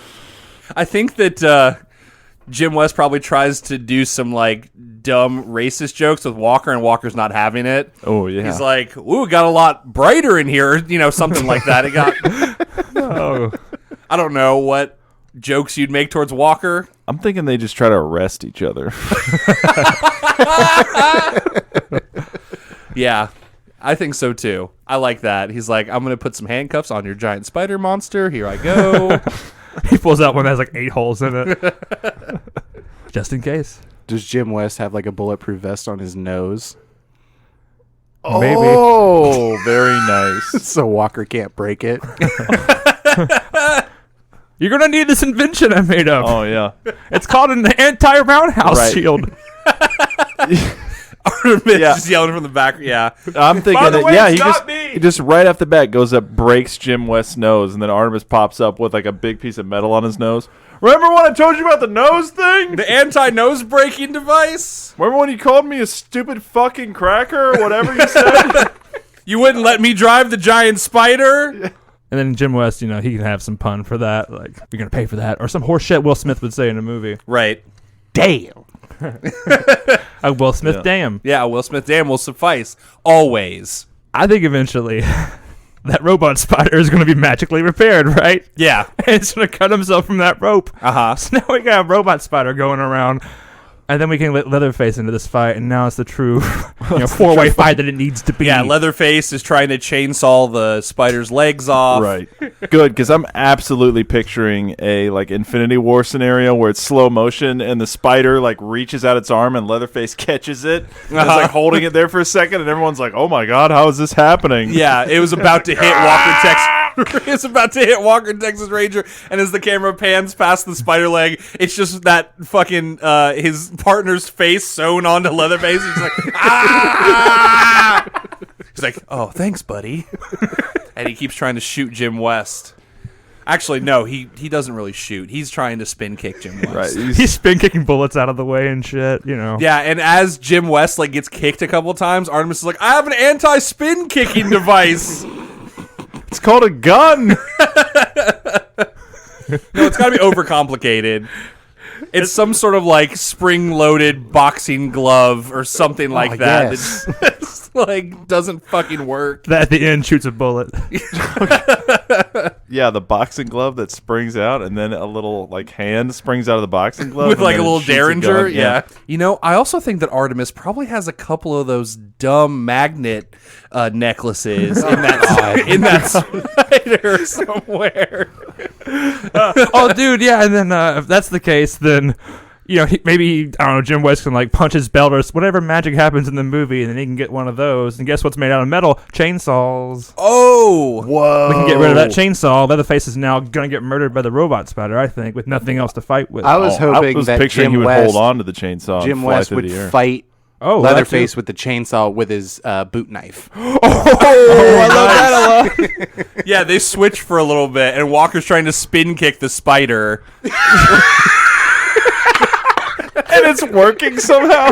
I think that Jim West probably tries to do some like dumb racist jokes with Walker, and Walker's not having it. Oh, yeah. He's like, "Ooh, it got a lot brighter in here," you know, something like that. It got. Oh. I don't know what jokes you'd make towards Walker. I'm thinking they just try to arrest each other. Yeah, I think so too. I like that. He's like, I'm going to put some handcuffs on your giant spider monster. Here I go. He pulls out one that has like 8 holes in it. Just in case. Does Jim West have like a bulletproof vest on his nose? Maybe. Oh, very nice. So Walker can't break it. You're going to need this invention I made up. Oh, yeah. It's called an anti-roundhouse Right. shield. Artemis Yeah. just yelling from the back. Yeah. I'm thinking By the that, way, yeah, it's he not just, me. he just right off the bat goes up, breaks Jim West's nose, and then Artemis pops up with like a big piece of metal on his nose. Remember when I told you about the nose thing? The anti-nose breaking device. Remember when you called me a stupid fucking cracker or whatever you said? You wouldn't let me drive the giant spider. And then Jim West, you know, he can have some pun for that. Like, you're going to pay for that. Or some horse shit Will Smith would say in a movie. Right. Damn. Will Smith, Yeah. damn. Yeah, Will Smith damn will suffice. Always. I think eventually that robot spider is going to be magically repaired, right? Yeah. And it's going to cut himself from that rope. Uh-huh. So now we got a robot spider going around. And then we can let Leatherface into this fight, and now it's the true four-way fight that it needs to be. Yeah, Leatherface is trying to chainsaw the spider's legs off. Right. Good, because I'm absolutely picturing a Infinity War scenario where it's slow motion and the spider reaches out its arm and Leatherface catches it. And it's holding it there for a second, and everyone's like, "Oh my god, how is this happening?" Yeah, it was about to hit Walker Texas. It's about to hit Walker Texas Ranger, and as the camera pans past the spider leg, it's just that fucking his partner's face sewn onto Leatherface. He's like, ah! He's like, "Oh, thanks, buddy." And he keeps trying to shoot Jim West. Actually, no, he doesn't really shoot. He's trying to spin kick Jim West. Right. He's spin kicking bullets out of the way and shit, you know. Yeah, and as Jim West gets kicked a couple times, Artemis is like, "I have an anti-spin kicking device." It's called a gun. No, it's got to be overcomplicated. It's some sort of spring-loaded boxing glove or something like that. Yes. It's doesn't fucking work. That at the end shoots a bullet. Yeah, the boxing glove that springs out, and then a little hand springs out of the boxing glove With and a then it little shoots a derringer, gun. yeah. I also think that Artemis probably has a couple of those dumb magnet necklaces in that spider somewhere. Oh, dude, yeah. And then if that's the case, then maybe I don't know. Jim West can punch his belt or whatever magic happens in the movie, and then he can get one of those. And guess what's made out of metal? Chainsaws. Oh, Whoa. We can get rid of that chainsaw. Leatherface is now gonna get murdered by the robot spider, I think, with nothing else to fight with. I was hoping I was that picturing Jim he would West, hold on to the chainsaw. Jim and fly West through would the air. fight that Leatherface too. with the chainsaw with his boot knife. Oh, I love that a lot. yeah. They switch for a little bit, and Walker's trying to spin kick the spider. And it's working somehow.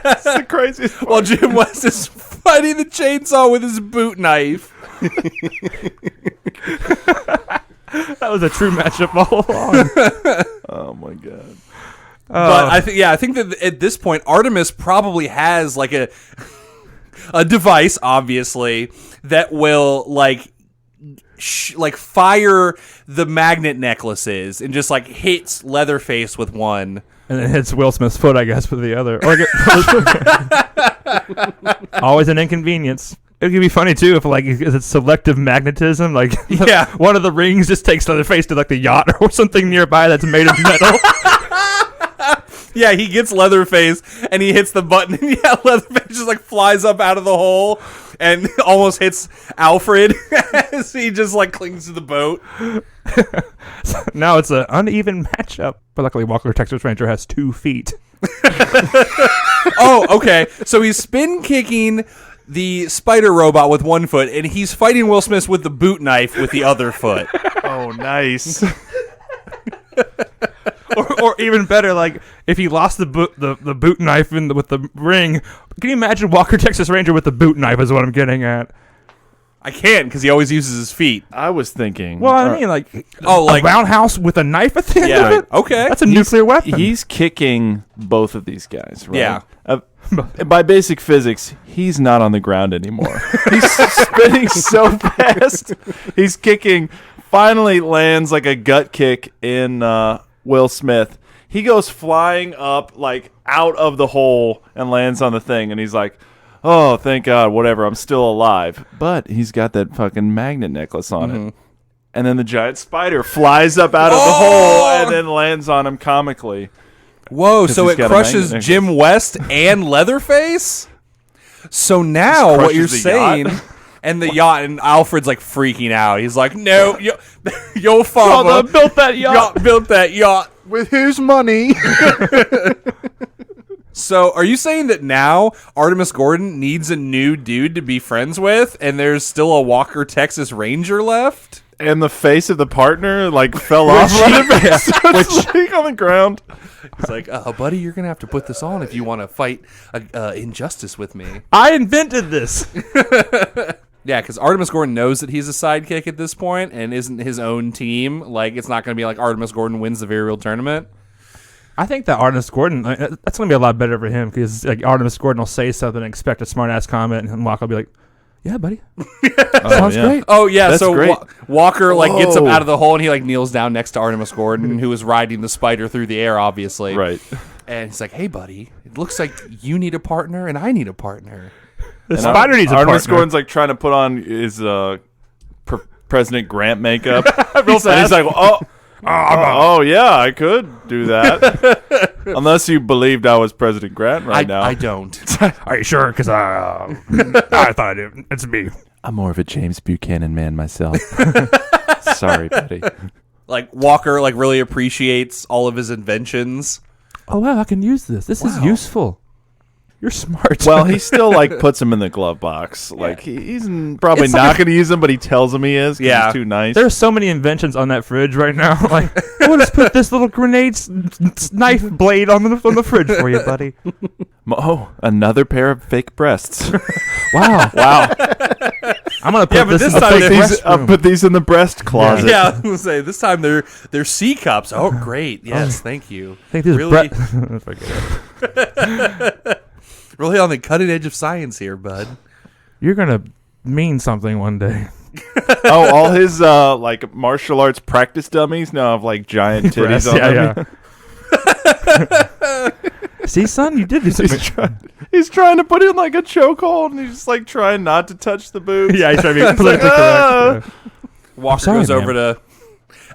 That's the craziest part. While Jim West is fighting the chainsaw with his boot knife. That was a true matchup all along. Oh my god. But I think that at this point, Artemis probably has a device, obviously, that will fire the magnet necklaces and just hits Leatherface with one. And then hits Will Smith's foot, I guess, with the other. Always an inconvenience. It could be funny too if is it selective magnetism? Yeah. One of the rings just takes Leatherface to the yacht or something nearby that's made of metal. Yeah, he gets Leatherface and he hits the button, and Leatherface just flies up out of the hole and almost hits Alfred as he just clings to the boat. So now it's an uneven matchup. But luckily, Walker Texas Ranger has 2 feet. Oh, okay. So he's spin kicking the spider robot with one foot, and he's fighting Will Smith with the boot knife with the other foot. Oh, nice. or even better, if he lost the boot knife with the ring. Can you imagine Walker Texas Ranger with the boot knife? Is what I'm getting at. I can't because he always uses his feet. I was thinking. Well, I mean, a roundhouse with a knife at the end of it. Okay. That's a nuclear weapon. He's kicking both of these guys, right? Yeah. By basic physics, he's not on the ground anymore. He's spinning so fast. He's kicking. Finally lands a gut kick in Will Smith. He goes flying up out of the hole and lands on the thing, and he's like, "Oh, thank God, whatever, I'm still alive." But he's got that fucking magnet necklace on it. And then the giant spider flies up out of the hole and then lands on him comically. Whoa, so he's it got a crushes magnet Jim West and Leatherface? So now Just what you're crushes the yacht? saying... And the yacht, and Alfred's freaking out. He's like, "No, your father built that yacht. built that yacht. With whose money? So are you saying that now Artemis Gordon needs a new dude to be friends with, and there's still a Walker Texas Ranger left? And the face of the partner fell off on the ground. He's like, buddy, you're gonna have to put this on if you want to fight injustice with me. I invented this. Yeah, because Artemis Gordon knows that he's a sidekick at this point and isn't his own team. It's not going to be Artemis Gordon wins the very real tournament. I think that Artemis Gordon, that's going to be a lot better for him because Artemis Gordon will say something and expect a smart-ass comment, and Walker will be like, "Yeah, buddy. Sounds great." Oh, yeah, That's so great. Walker gets up Whoa. out of the hole and he kneels down next to Artemis Gordon, who is riding the spider through the air, obviously. Right. And he's like, hey, buddy, it looks like you need a partner and I need a partner. The spider needs a Artemis partner. Gordon's like trying to put on his President Grant makeup. Real And he's like, oh, yeah, I could do that. Unless you believed I was President Grant now. I don't. Are you sure? Because I thought I did. It's me. I'm more of a James Buchanan man myself. Sorry, buddy. Like, Walker, like, really appreciates all of his inventions. Oh, wow, I can use this. This is useful. You're smart. Well, he still like puts him in the glove box. Like he's probably It's not like going to use him, but he tells him he is. 'Cause Yeah. he's too nice. There's so many inventions on that fridge right now. Like, we'll just put this little grenade knife blade on the fridge for you, buddy. Oh, another pair of fake breasts. Wow. I'm gonna put but this this in the time fake they- restroom. Put these in the breast closet. Yeah, I was gonna say this time they're C cups. Oh, great! Yes, thank you. I think this Really, Forget it. really on the cutting edge of science here, bud. You're gonna mean something one day. Oh, all his like martial arts practice dummies now have like giant titties on them. Yeah. See, son, you did this. He's trying to put in like a chokehold, and he's just like trying not to touch the boobs. Yeah, he's trying to be politically correct. Walker sorry, goes man. over to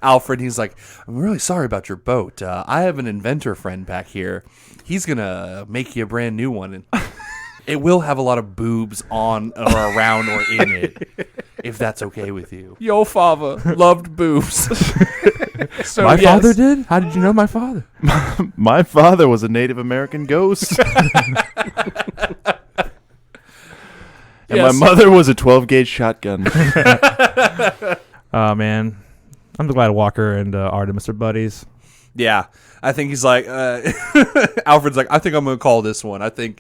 Alfred. And he's like, "I'm really sorry about your boat. I have an inventor friend back here. He's gonna make you a brand new one, and it will have a lot of boobs on or around or in it, if that's okay with you." Your father loved boobs. So, My yes. father did? How did you know my father? My father was a Native American ghost. And Yes. my mother was a 12-gauge shotgun. Oh, man. I'm glad Walker and Artemis are buddies. Yeah, I think he's like, Alfred's like, I think I'm gonna call this one. I think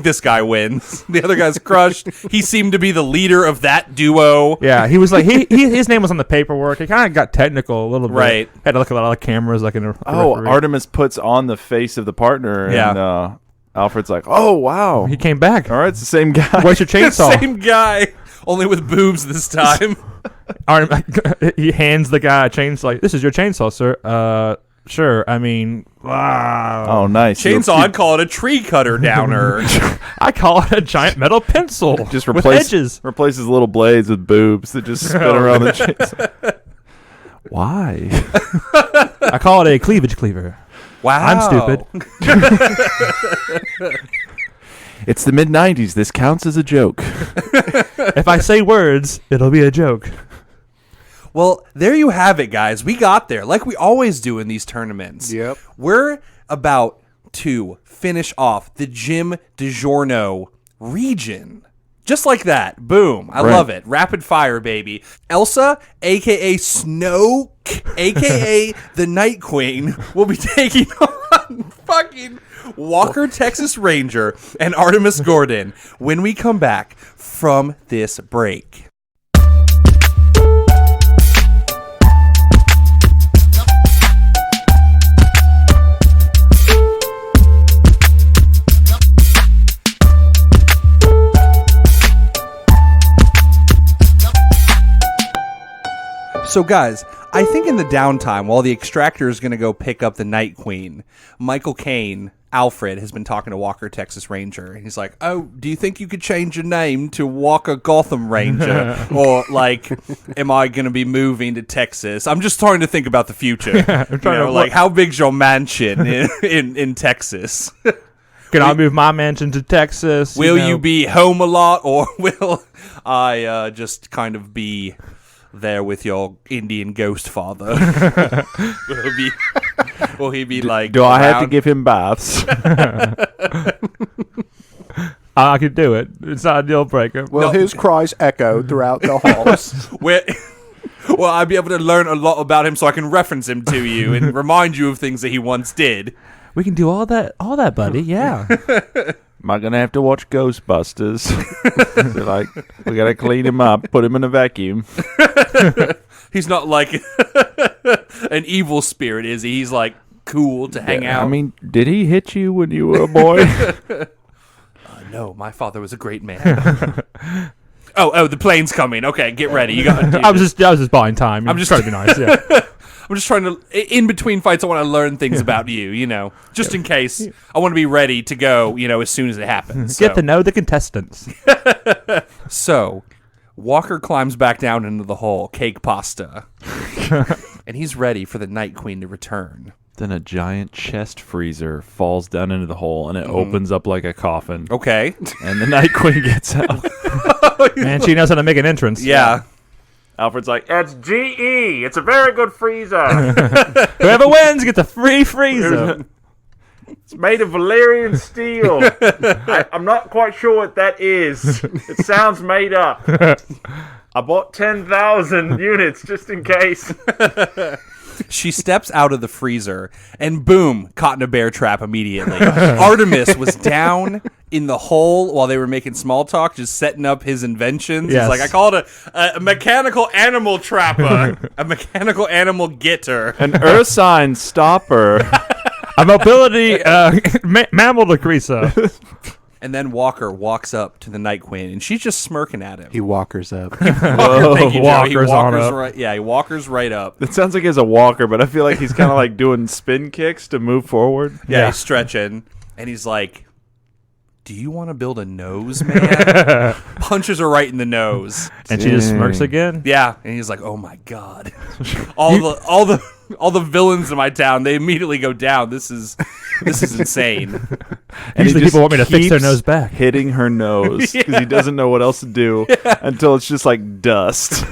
this guy wins. The other guy's crushed. He seemed to be the leader of that duo. Yeah, he was like, his name was on the paperwork. He kind of got technical a little bit. Right. Had to look at a lot of cameras like in a Oh, referee. Artemis puts on the face of the partner, and Yeah. Alfred's like, oh, wow. He came back. All right, it's the same guy. Where's your chainsaw? Same guy, only with boobs this time. He hands the guy a chainsaw. Like, this is your chainsaw, sir. Sure. I mean, wow. Oh, nice. Chainsaw, I'd call it a tree cutter downer. I call it a giant metal pencil Just with replace edges. replaces little blades with boobs that just spin around the chainsaw. Why? I call it a cleavage cleaver. Wow, I'm stupid. It's the mid-'90s. This counts as a joke. If I say words, it'll be a joke. Well, there you have it, guys. We got there, like we always do in these tournaments. Yep. We're about to finish off the Jim Digiorno region. Just like that. Boom. I love it. Rapid fire, baby. Elsa, a.k.a. Snoooow, a.k.a. the Night Queen, will be taking on fucking Walker, Texas Ranger, and Artemis Gordon when we come back from this break. So, guys, I think in the downtime, while the extractor is going to go pick up the Night Queen, Michael Caine, Alfred, has been talking to Walker, Texas Ranger. And he's like, oh, do you think you could change your name to Walker Gotham Ranger? Or, like, am I going to be moving to Texas? I'm just trying to think about the future. Like, how big's your mansion in Texas? Can I move my mansion to Texas? Will you be home a lot, or will I just kind of be there with your Indian ghost father? Will he be like, Do I have to around? give him baths? I could do it. It's not a deal breaker. Well, his cries echo throughout the halls. Well, I'd be able to learn a lot about him so I can reference him to you and remind you of things that he once did. We can do all that, buddy. Yeah. Am I gonna have to watch Ghostbusters? They're like, we gotta clean him up, put him in a vacuum. He's not like an evil spirit, is he? He's like cool to hang out. I mean, did he hit you when you were a boy? No, my father was a great man. Oh, the plane's coming. Okay, get ready. You got. I was just buying time. I'm just trying to be nice. Yeah. I'm just trying to, in between fights, I want to learn things about you, just in case. I want to be ready to go, as soon as it happens. Get to know the contestants. So, Walker climbs back down into the hole, cake pasta, and he's ready for the Night Queen to return. Then a giant chest freezer falls down into the hole, and it opens up like a coffin. Okay. And the Night Queen gets out. Man, she knows how to make an entrance. Yeah. Alfred's like, it's GE. It's a very good freezer. Whoever wins gets a free freezer. It's made of Valerian steel. I'm not quite sure what that is. It sounds made up. I bought 10,000 units just in case. She steps out of the freezer, and boom, caught in a bear trap immediately. Artemis was down in the hole while they were making small talk, just setting up his inventions. Yes. He's like, I call it a mechanical animal trapper, a mechanical animal getter. An ursine stopper. A mobility mammal decreaser. And then Walker walks up to the Night Queen, and she's just smirking at him. He walkers up. Thank you, Joe. He walkers on up. right. Yeah, he walkers right up. It sounds like he's a walker, but I feel like he's kind of like doing spin kicks to move forward. Yeah, he's stretching, and he's like, "Do you want to build a nose, man?" Punches her right in the nose, And she just smirks again. Yeah, and he's like, "Oh my god, all the villains in my town, they immediately go down. This is insane." And Usually he just people want me to fix their keeps nose back. hitting her nose because he doesn't know what else to do until it's just like dust.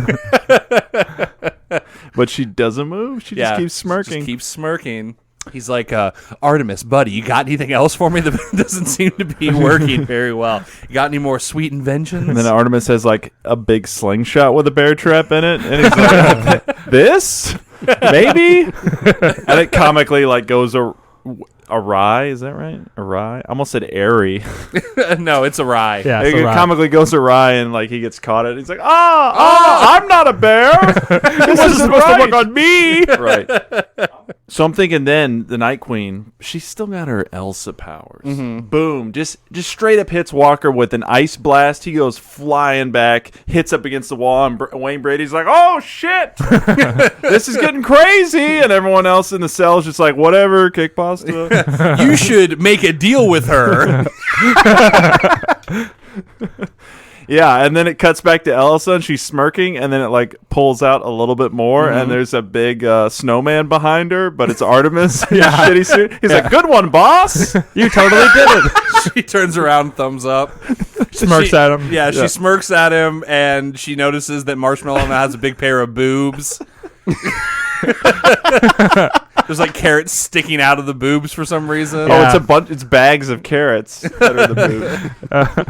But she doesn't move. She just keeps smirking. Just keeps smirking. He's like, Artemis, buddy, you got anything else for me that doesn't seem to be working very well? You got any more sweet inventions? And then Artemis has like a big slingshot with a bear trap in it, and he's like, "This, maybe," and it comically like goes awry. Is that right? Awry. I almost said airy. No, it's awry. Yeah, It so right. comically goes awry, and like he gets caught. He's like, I'm not a bear. This isn't supposed to right." work on me. Right. So I'm thinking then the Night Queen, she's still got her Elsa powers. Boom. Just straight up hits Walker with an ice blast. He goes flying back, hits up against the wall, and Wayne Brady's like, "Oh, shit. This is getting crazy." And everyone else in the cell is just like, "Whatever, kick pasta." You should make a deal with her. Yeah, and then it cuts back to Elsa, and she's smirking, and then it like pulls out a little bit more, and there's a big snowman behind her, but it's Artemis in a shitty suit. He's like, "Good one, boss." You totally did it. She turns around, thumbs up. Smirks at him. Yeah, she smirks at him, and she notices that Marshmallow now has a big pair of boobs. There's like carrots sticking out of the boobs for some reason. Oh, it's a bunch. It's bags of carrots that are the boobs.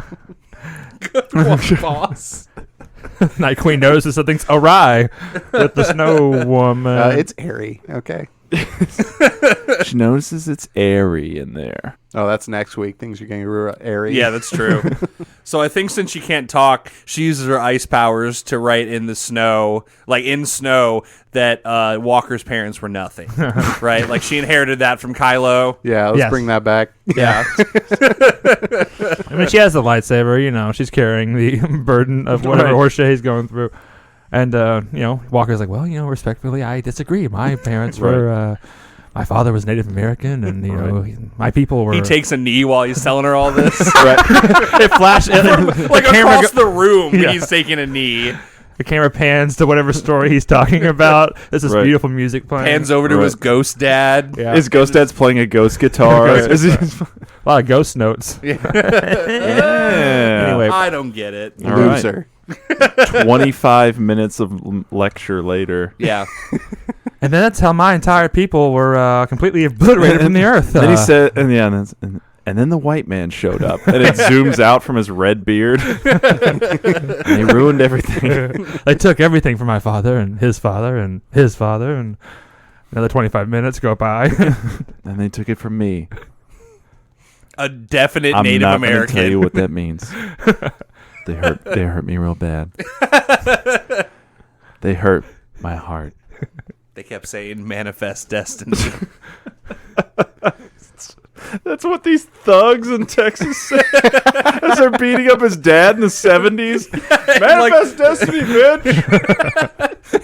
Good one, boss. Night Queen notices something's awry with the snow woman. It's airy. Okay. She notices it's airy in there. Oh, that's next week. Things are getting airy. Yeah, that's true. So I think since she can't talk, she uses her ice powers to write in the snow, like in snow, that Walker's parents were nothing. Right? Like she inherited that from Kylo. Yeah, let's Yes. bring that back. Yeah. I mean, she has the lightsaber. She's carrying the burden of whatever horseshit he's going through. And, Walker's like, well, respectfully, I disagree. My parents were, my father was Native American, and, my people were... He takes a knee while he's telling her all this. it flashed... Like across the room, he's taking a knee. The camera pans to whatever story he's talking about. There's this beautiful music playing. Hands over to his ghost dad. Yeah. His ghost dad's playing a ghost guitar. A lot of ghost notes. Yeah. Anyway. I don't get it. All right. Loser. 25 minutes of lecture later. Yeah. And then that's how my entire people were completely obliterated from the earth. Then he said, and then the white man showed up, and it zooms out from his red beard. And he ruined everything. They took everything from my father and his father and his father, and another 25 minutes go by. And they took it from me. A definite I'm Native not American. Tell you what that means. They hurt me real bad. They hurt my heart. They kept saying manifest destiny. That's what these thugs in Texas say as they're beating up his dad in the 70s. Manifest destiny, bitch.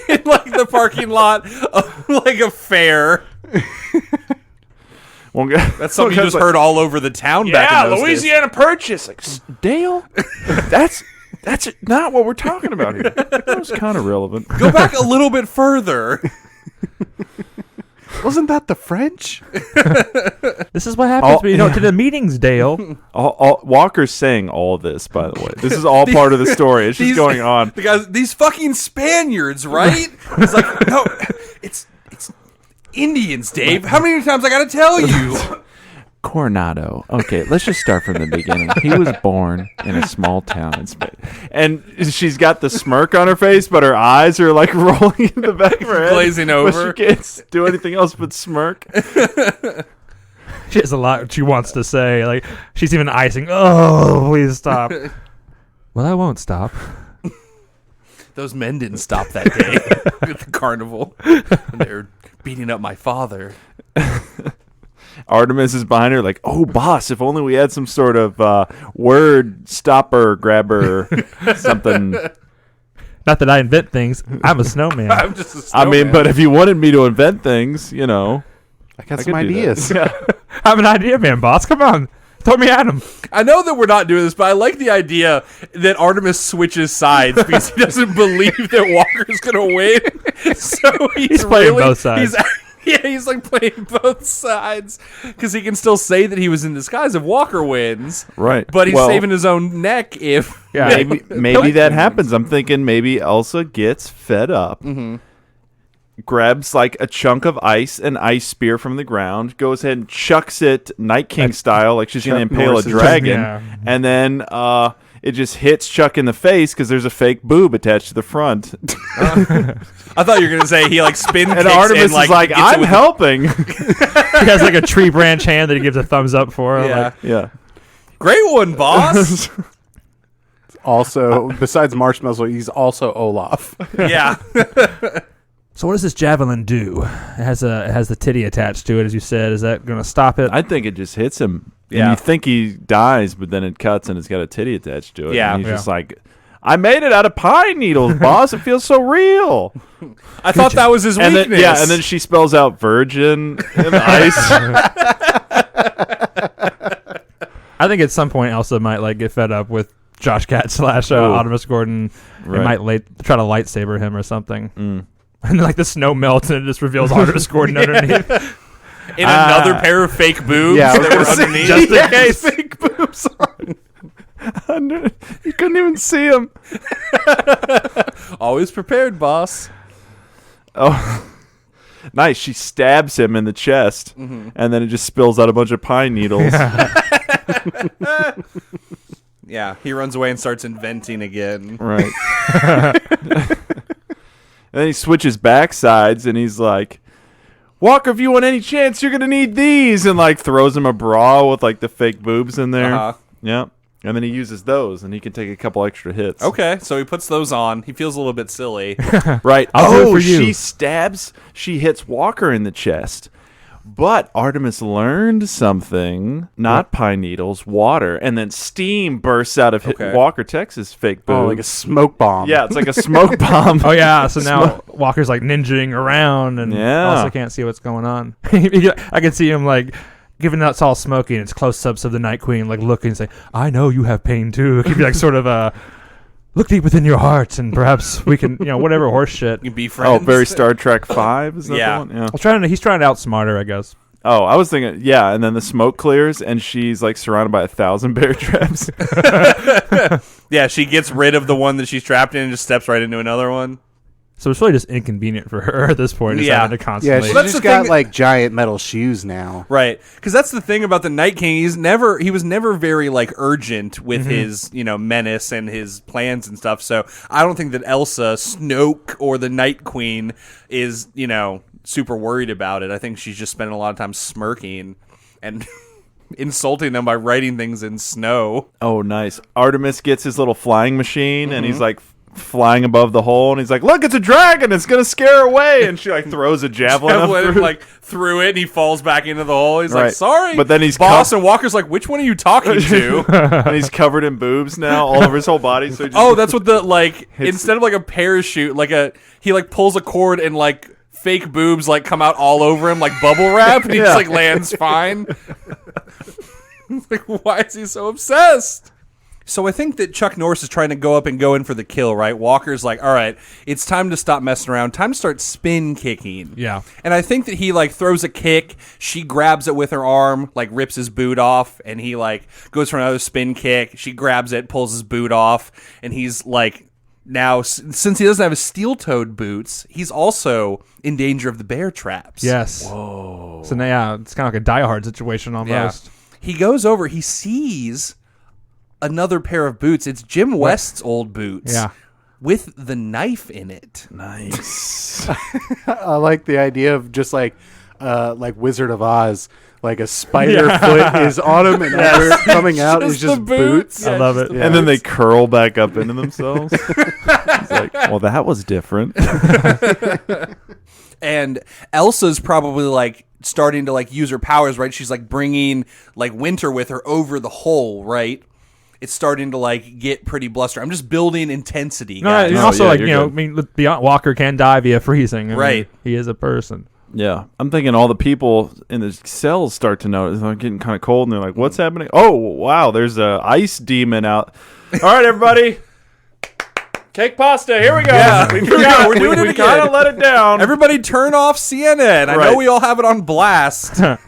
In like the parking lot of like a fair. Well, That's something you just heard all over the town back in those Louisiana Purchase. Like, Dale, that's not what we're talking about here. That was kind of relevant. Go back a little bit further. Wasn't that the French? This is what happens when you don't to the meetings, Dale. Walker's saying all of this, by the way. This is all part of the story. It's just going on. The guys, these fucking Spaniards, right? He's like, no, it's Indians, Dave. How many times I got to tell you? Coronado. Okay, let's just start from the beginning. He was born in a small town in Spain. And she's got the smirk on her face, but her eyes are like rolling in the back of her head. Glazing over. But she can't do anything else but smirk. She has a lot she wants to say. Like, she's even icing. Oh, please stop. Well, I won't stop. Those men didn't stop that day at the carnival. They're beating up my father. Artemis is behind her like, oh, boss, if only we had some sort of word stopper, grabber, something. Not that I invent things. I'm a snowman. I'm just a snowman. I mean, but if you wanted me to invent things, you know. I got some ideas. I'm an idea man, boss. Come on. Throw me at him. I know that we're not doing this, but I like the idea that Artemis switches sides because he doesn't believe that Walker's going to win. So he's playing both sides. He's like playing both sides because he can still say that he was in disguise if Walker wins. Right. But he's saving his own neck if... Yeah, maybe that happens. I'm thinking maybe Elsa gets fed up, grabs like a chunk of ice, an ice spear from the ground, goes ahead and chucks it Night King style, like she's going to impale a dragon, and then it just hits Chuck in the face because there's a fake boob attached to the front. I thought you were going to say he like spin kicks and Artemis and, like, is like, I'm helping. He has like a tree branch hand that he gives a thumbs up for. Yeah. Like, Yeah. Great one, boss. Also, besides Marshmallow, he's also Olaf. Yeah. so what does this javelin do? It has the titty attached to it, as you said. Is that going to stop it? I think it just hits him. Yeah. And you think he dies, but then it cuts and it's got a titty attached to it. Yeah. And he's just like, I made it out of pine needles, boss. It feels so real. I thought that was his weakness. And then she spells out virgin in the ice. I think at some point Elsa might like get fed up with Josh Gad / Artemis Gordon. Right. It might try to lightsaber him or something. And then like the snow melts and it just reveals Artemis Gordon underneath. In another pair of fake boobs that were underneath. Just in case. Fake boobs on. You couldn't even see him. Always prepared, boss. Oh, nice. She stabs him in the chest, and then it just spills out a bunch of pine needles. Yeah, he runs away and starts inventing again. Right. And then he switches backsides, and he's like, Walker, if you want any chance, you're going to need these. And, like, throws him a bra with, like, the fake boobs in there. Uh-huh. Yeah. And then he uses those, and he can take a couple extra hits. Okay, so he puts those on. He feels a little bit silly. Right. I'll do it for you. She hits Walker in the chest. But Artemis learned something, not pine needles, water, and then steam bursts out of Walker, Texas' fake boob. Oh, like a smoke bomb. Yeah, it's like a smoke bomb. Oh, yeah. So now Walker's like ninjaing around and also can't see what's going on. I can see him like, given that it's all smoky and it's close-ups of the Night Queen, like looking and saying, I know you have pain too. It could be like sort of look deep within your heart and perhaps we can, whatever horse shit. You can be friends. Oh, very Star Trek 5? Is that Yeah. the one? Yeah. He's trying to outsmart her, I guess. Oh, I was thinking, yeah, and then the smoke clears and she's like surrounded by 1,000 bear traps. Yeah, she gets rid of the one that she's trapped in and just steps right into another one. So it's really just inconvenient for her at this point. Just having to Yeah, constantly. she's Well, that's just the got thing- like giant metal shoes now. Right, because that's the thing about the Night King. He was never very like urgent with his menace and his plans and stuff. So I don't think that Elsa, Snoke, or the Night Queen is super worried about it. I think she's just spending a lot of time smirking and insulting them by writing things in snow. Oh, nice. Artemis gets his little flying machine and he's like flying above the hole, and he's like, "Look, it's a dragon! It's gonna scare away!" And she like throws a javelin up Javelin, through. like threw it, and he falls back into the hole. He's like, Right. "Sorry," But then he's boss, and Walker's like, "Which one are you talking to?" and he's covered in boobs now, all over his whole body. So he just Oh, that's what the like. Instead of like a parachute, he like pulls a cord and like fake boobs like come out all over him like bubble wrap, and he just like lands fine. Like, why is he so obsessed? So I think that Chuck Norris is trying to go up and go in for the kill, right? Walker's like, all right, it's time to stop messing around. Time to start spin kicking. Yeah. And I think that he like throws a kick. She grabs it with her arm, like rips his boot off, and he like goes for another spin kick. She grabs it, pulls his boot off, and he's like, now, since he doesn't have his steel-toed boots, he's also in danger of the bear traps. Yes. Whoa. So now, it's kind of like a Die Hard situation almost. Yeah. He goes over, he sees another pair of boots. It's Jim West's old boots. Yeah. With the knife in it. nice. I like the idea of just like Wizard of Oz. Like a spider foot is on him, and where it's coming out is just the boots. I love it. Yeah. And then they curl back up into themselves. It's like, well, that was different. And Elsa's probably like starting to like use her powers, right? She's like bringing like Winter with her over the hole, right? It's starting to like get pretty bluster. I'm just building intensity, No, guys. and No, also yeah, like, you're you know, good. I mean, beyond Walker can die via freezing. I mean, Right. he is a person. Yeah, I'm thinking all the people in the cells start to notice. I'm getting kind of cold, and they're like, "What's happening?" Oh, wow! There's a ice demon out. All right, everybody, cake pasta. Here we go. Yeah. we We're doing it we again. kind of let it down. Everybody turn off CNN. I know Right. we all have it on blast. And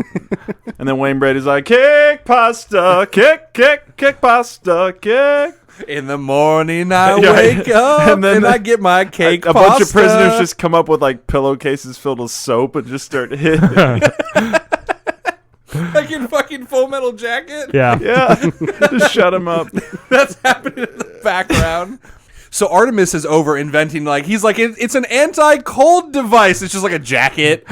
then Wayne Brady's like, "Cake pasta, kick pasta, kick." In the morning I Yeah. wake up And and, then I get my cake A pasta. bunch of prisoners just come up with like pillowcases filled with soap and just start hitting. like in fucking Full Metal Jacket. Yeah. Yeah, just shut them up. That's happening in the background. So Artemis is over inventing, like, he's like, it's an anti-cold device. It's just like a jacket.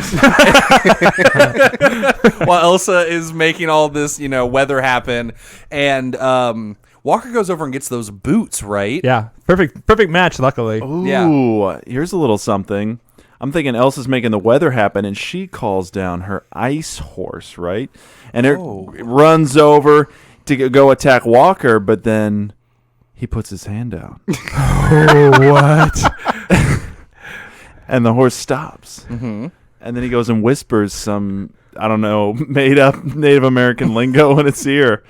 While Elsa is making all this, weather happen. And Walker goes over and gets those boots, right? Yeah. Perfect match, luckily. Ooh, Yeah. here's a little something. I'm thinking Elsa's making the weather happen, and she calls down her ice horse, right? And it runs over to go attack Walker, but then he puts his hand out. Oh, what? And the horse stops. Mm-hmm. And then he goes and whispers some, I don't know, made-up Native American lingo in its ear.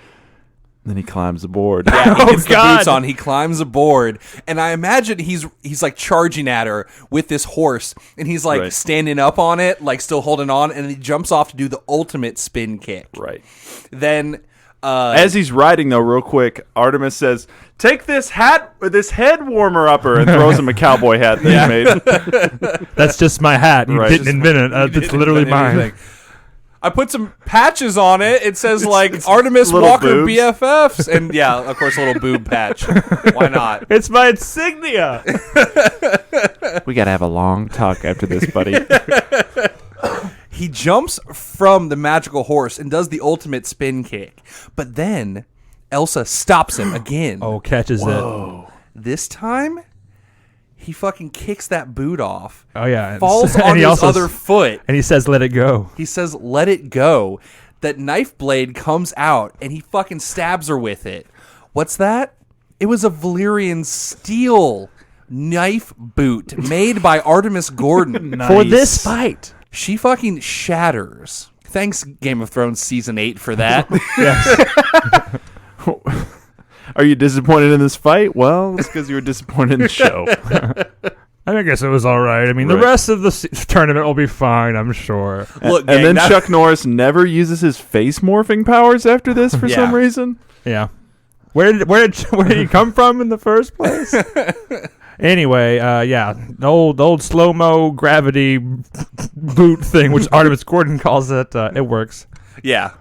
Then he climbs aboard. Yeah, he gets the God. boots on. He climbs aboard, and I imagine he's like charging at her with this horse, and he's like Right. standing up on it, like still holding on, and he jumps off to do the ultimate spin kick. Right. Then, As he's riding, though, real quick, Artemis says, "Take this hat, this head warmer upper," and throws him a cowboy hat that he made. That's just my hat. You Right. didn't invent it. It's didn't literally invent mine. anything. I put some patches on it. It says like Artemis little Walker boobs. BFFs, and yeah, of course, a little boob patch. Why not? It's my insignia. We got to have a long talk after this, buddy. He jumps from the magical horse and does the ultimate spin kick, but then Elsa stops him again. Oh, catches it. This time, he fucking kicks that boot off. Oh, yeah. Falls And on he his also other foot. And he says, "Let it go." He says, "Let it go." That knife blade comes out, and he fucking stabs her with it. What's that? It was a Valyrian steel knife boot made by Artemis Gordon. For this fight. She fucking shatters. Thanks, Game of Thrones Season 8 for that. Yes. Are you disappointed in this fight? Well, it's because you were disappointed in the show. I guess it was all right. I mean, the Right. rest of the tournament will be fine, I'm sure. Look, And gang, then that- Chuck Norris never uses his face morphing powers after this for some reason. Yeah. Where did he come from in the first place? Anyway, yeah, the old slow-mo gravity boot thing, which Artemis Gordon calls it, it works. Yeah.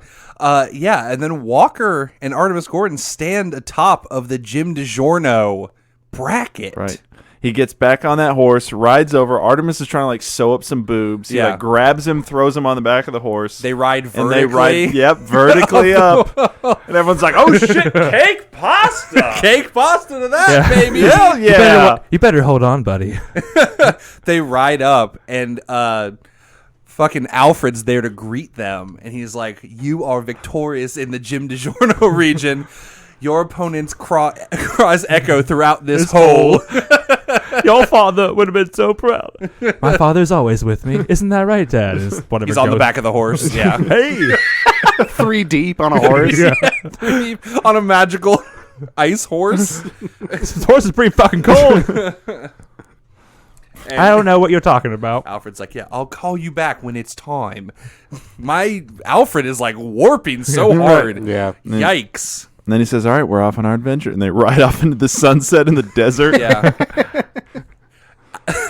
And then Walker and Artemis Gordon stand atop of the Jim Digiorno bracket. Right. He gets back on that horse, rides over. Artemis is trying to like sew up some boobs. He like grabs him, throws him on the back of the horse. They ride vertically. And they ride, vertically up. And everyone's like, "Oh shit, cake pasta! Cake pasta to that, baby! Hell yeah! You better hold on, buddy." They ride up, and fucking Alfred's there to greet them, and he's like, "You are victorious in the Jim Digiorno region. Your opponent's cries echo throughout this hole." Your father would have been so proud. My father's always with me. Isn't that right, Dad? He's on the back of the horse. Yeah. Hey. 3 deep on a horse. On a magical ice horse. This horse is pretty fucking cold. I don't know what you're talking about. Alfred's like, "Yeah, I'll call you back when it's time." My Alfred is like warping so hard. Yeah. Yikes. And then he says, "All right, we're off on our adventure." And they ride off into the sunset in the desert. Yeah.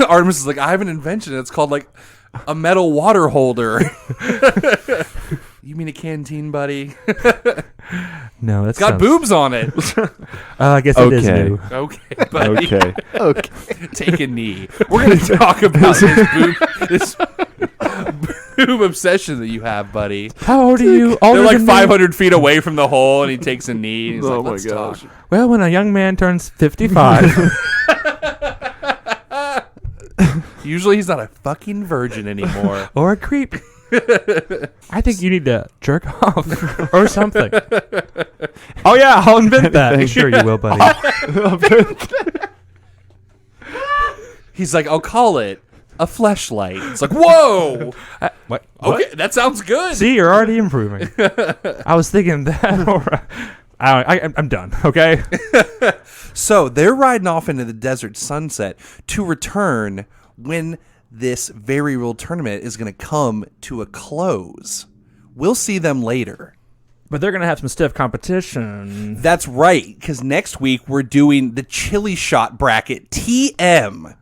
Artemis is like, "I have an invention. It's called like a metal water holder." You mean a canteen, buddy? No, that's got boobs on it. I guess it is new. Okay, buddy. Okay. Take a knee. We're going to talk about this boob obsession that you have, buddy. How old are you? They're like 500 feet away from the hole, and he takes a knee. And he's Oh like, my "Let's gosh. talk." Well, when a young man turns 55. Usually he's not a fucking virgin anymore. Or a creep. I think you need to jerk off or something. Oh, yeah, I'll invent that. Sure you will, buddy. He's like, "I'll call it a fleshlight." It's like, whoa. What? Okay, that sounds good. See, you're already improving. I was thinking that. Or, I'm done, okay? So they're riding off into the desert sunset to return when this very real tournament is going to come to a close. We'll see them later. But they're going to have some stiff competition. That's right, because next week we're doing the Chili Shot bracket TM.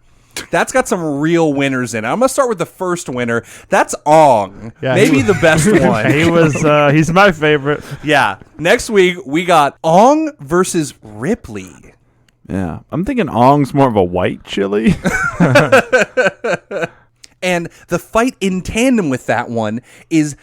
That's got some real winners in it. I'm going to start with the first winner. That's Ong. Yeah, maybe the best one. He's my favorite. Yeah. Next week we got Ong versus Ripley. Yeah. I'm thinking Ong's more of a white chili. And the fight in tandem with that one is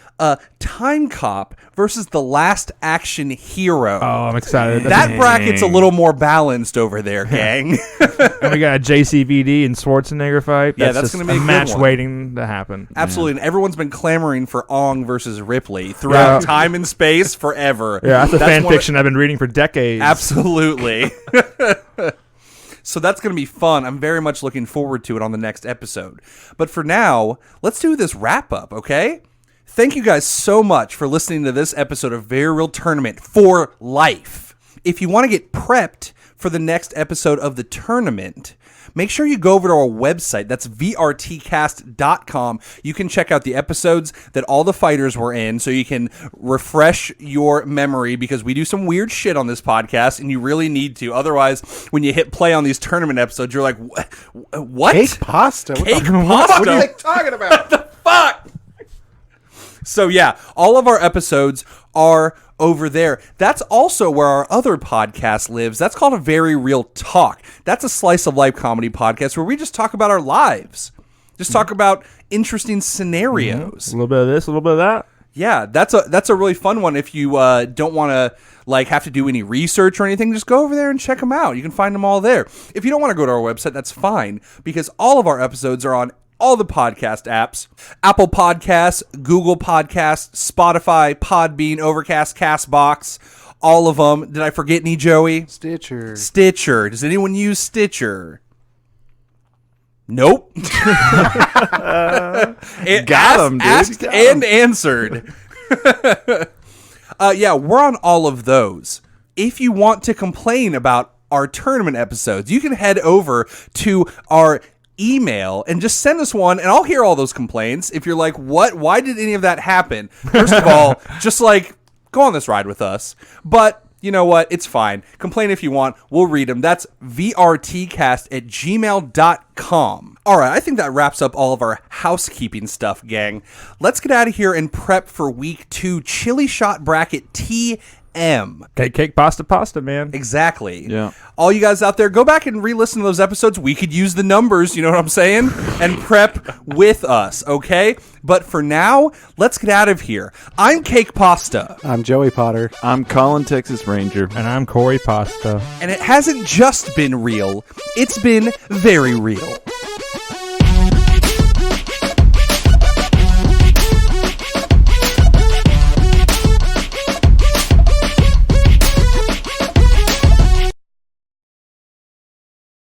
Time Cop versus The Last Action Hero. Oh, I'm excited. That bracket's a little more balanced over there, gang. And we got a JCVD and Schwarzenegger fight. Yeah, that's just gonna be a good match one. waiting to happen. Absolutely. And everyone's been clamoring for Ong versus Ripley throughout time and space forever. Yeah, that's a fan fiction I've been reading for decades. Absolutely. So that's going to be fun. I'm very much looking forward to it on the next episode. But for now, let's do this wrap up, okay? Thank you guys so much for listening to this episode of Very Real Tournament for Life. If you want to get prepped for the next episode of the tournament, make sure you go over to our website. That's vrtcast.com. You can check out the episodes that all the fighters were in so you can refresh your memory, because we do some weird shit on this podcast and you really need to. Otherwise, when you hit play on these tournament episodes, you're like, what? Cake pasta? Cake pasta? What are you talking about? What the fuck? So yeah, all of our episodes are over there. That's also where our other podcast lives. That's called A Very Real Talk. That's a slice of life comedy podcast where we just talk about our lives. Just talk about interesting scenarios. A little bit of this, a little bit of that. Yeah, that's a really fun one. If you don't want to have to do any research or anything, just go over there and check them out. You can find them all there. If you don't want to go to our website, that's fine, because all of our episodes are on all the podcast apps: Apple Podcasts, Google Podcasts, Spotify, Podbean, Overcast, CastBox, all of them. Did I forget any, Joey? Stitcher. Does anyone use Stitcher? Nope. Got him, dude. Asked and answered. Yeah, we're on all of those. If you want to complain about our tournament episodes, you can head over to our email and just send us one, and I'll hear all those complaints. If you're like, what? Why did any of that happen? First of all, just go on this ride with us. But you know what? It's fine. Complain if you want. We'll read them. That's vrtcast@gmail.com. All right, I think that wraps up all of our housekeeping stuff, gang. Let's get out of here and prep for week 2 Chili Shot Bracket TM. Cake, pasta, man. Exactly. Yeah. All you guys out there, go back and re-listen to those episodes. We could use the numbers, you know what I'm saying? And prep with us, okay? But for now, let's get out of here. I'm Cake Pasta. I'm Joey Potter. I'm Colin, Texas Ranger. And I'm Corey Pasta. And it hasn't just been real, it's been very real.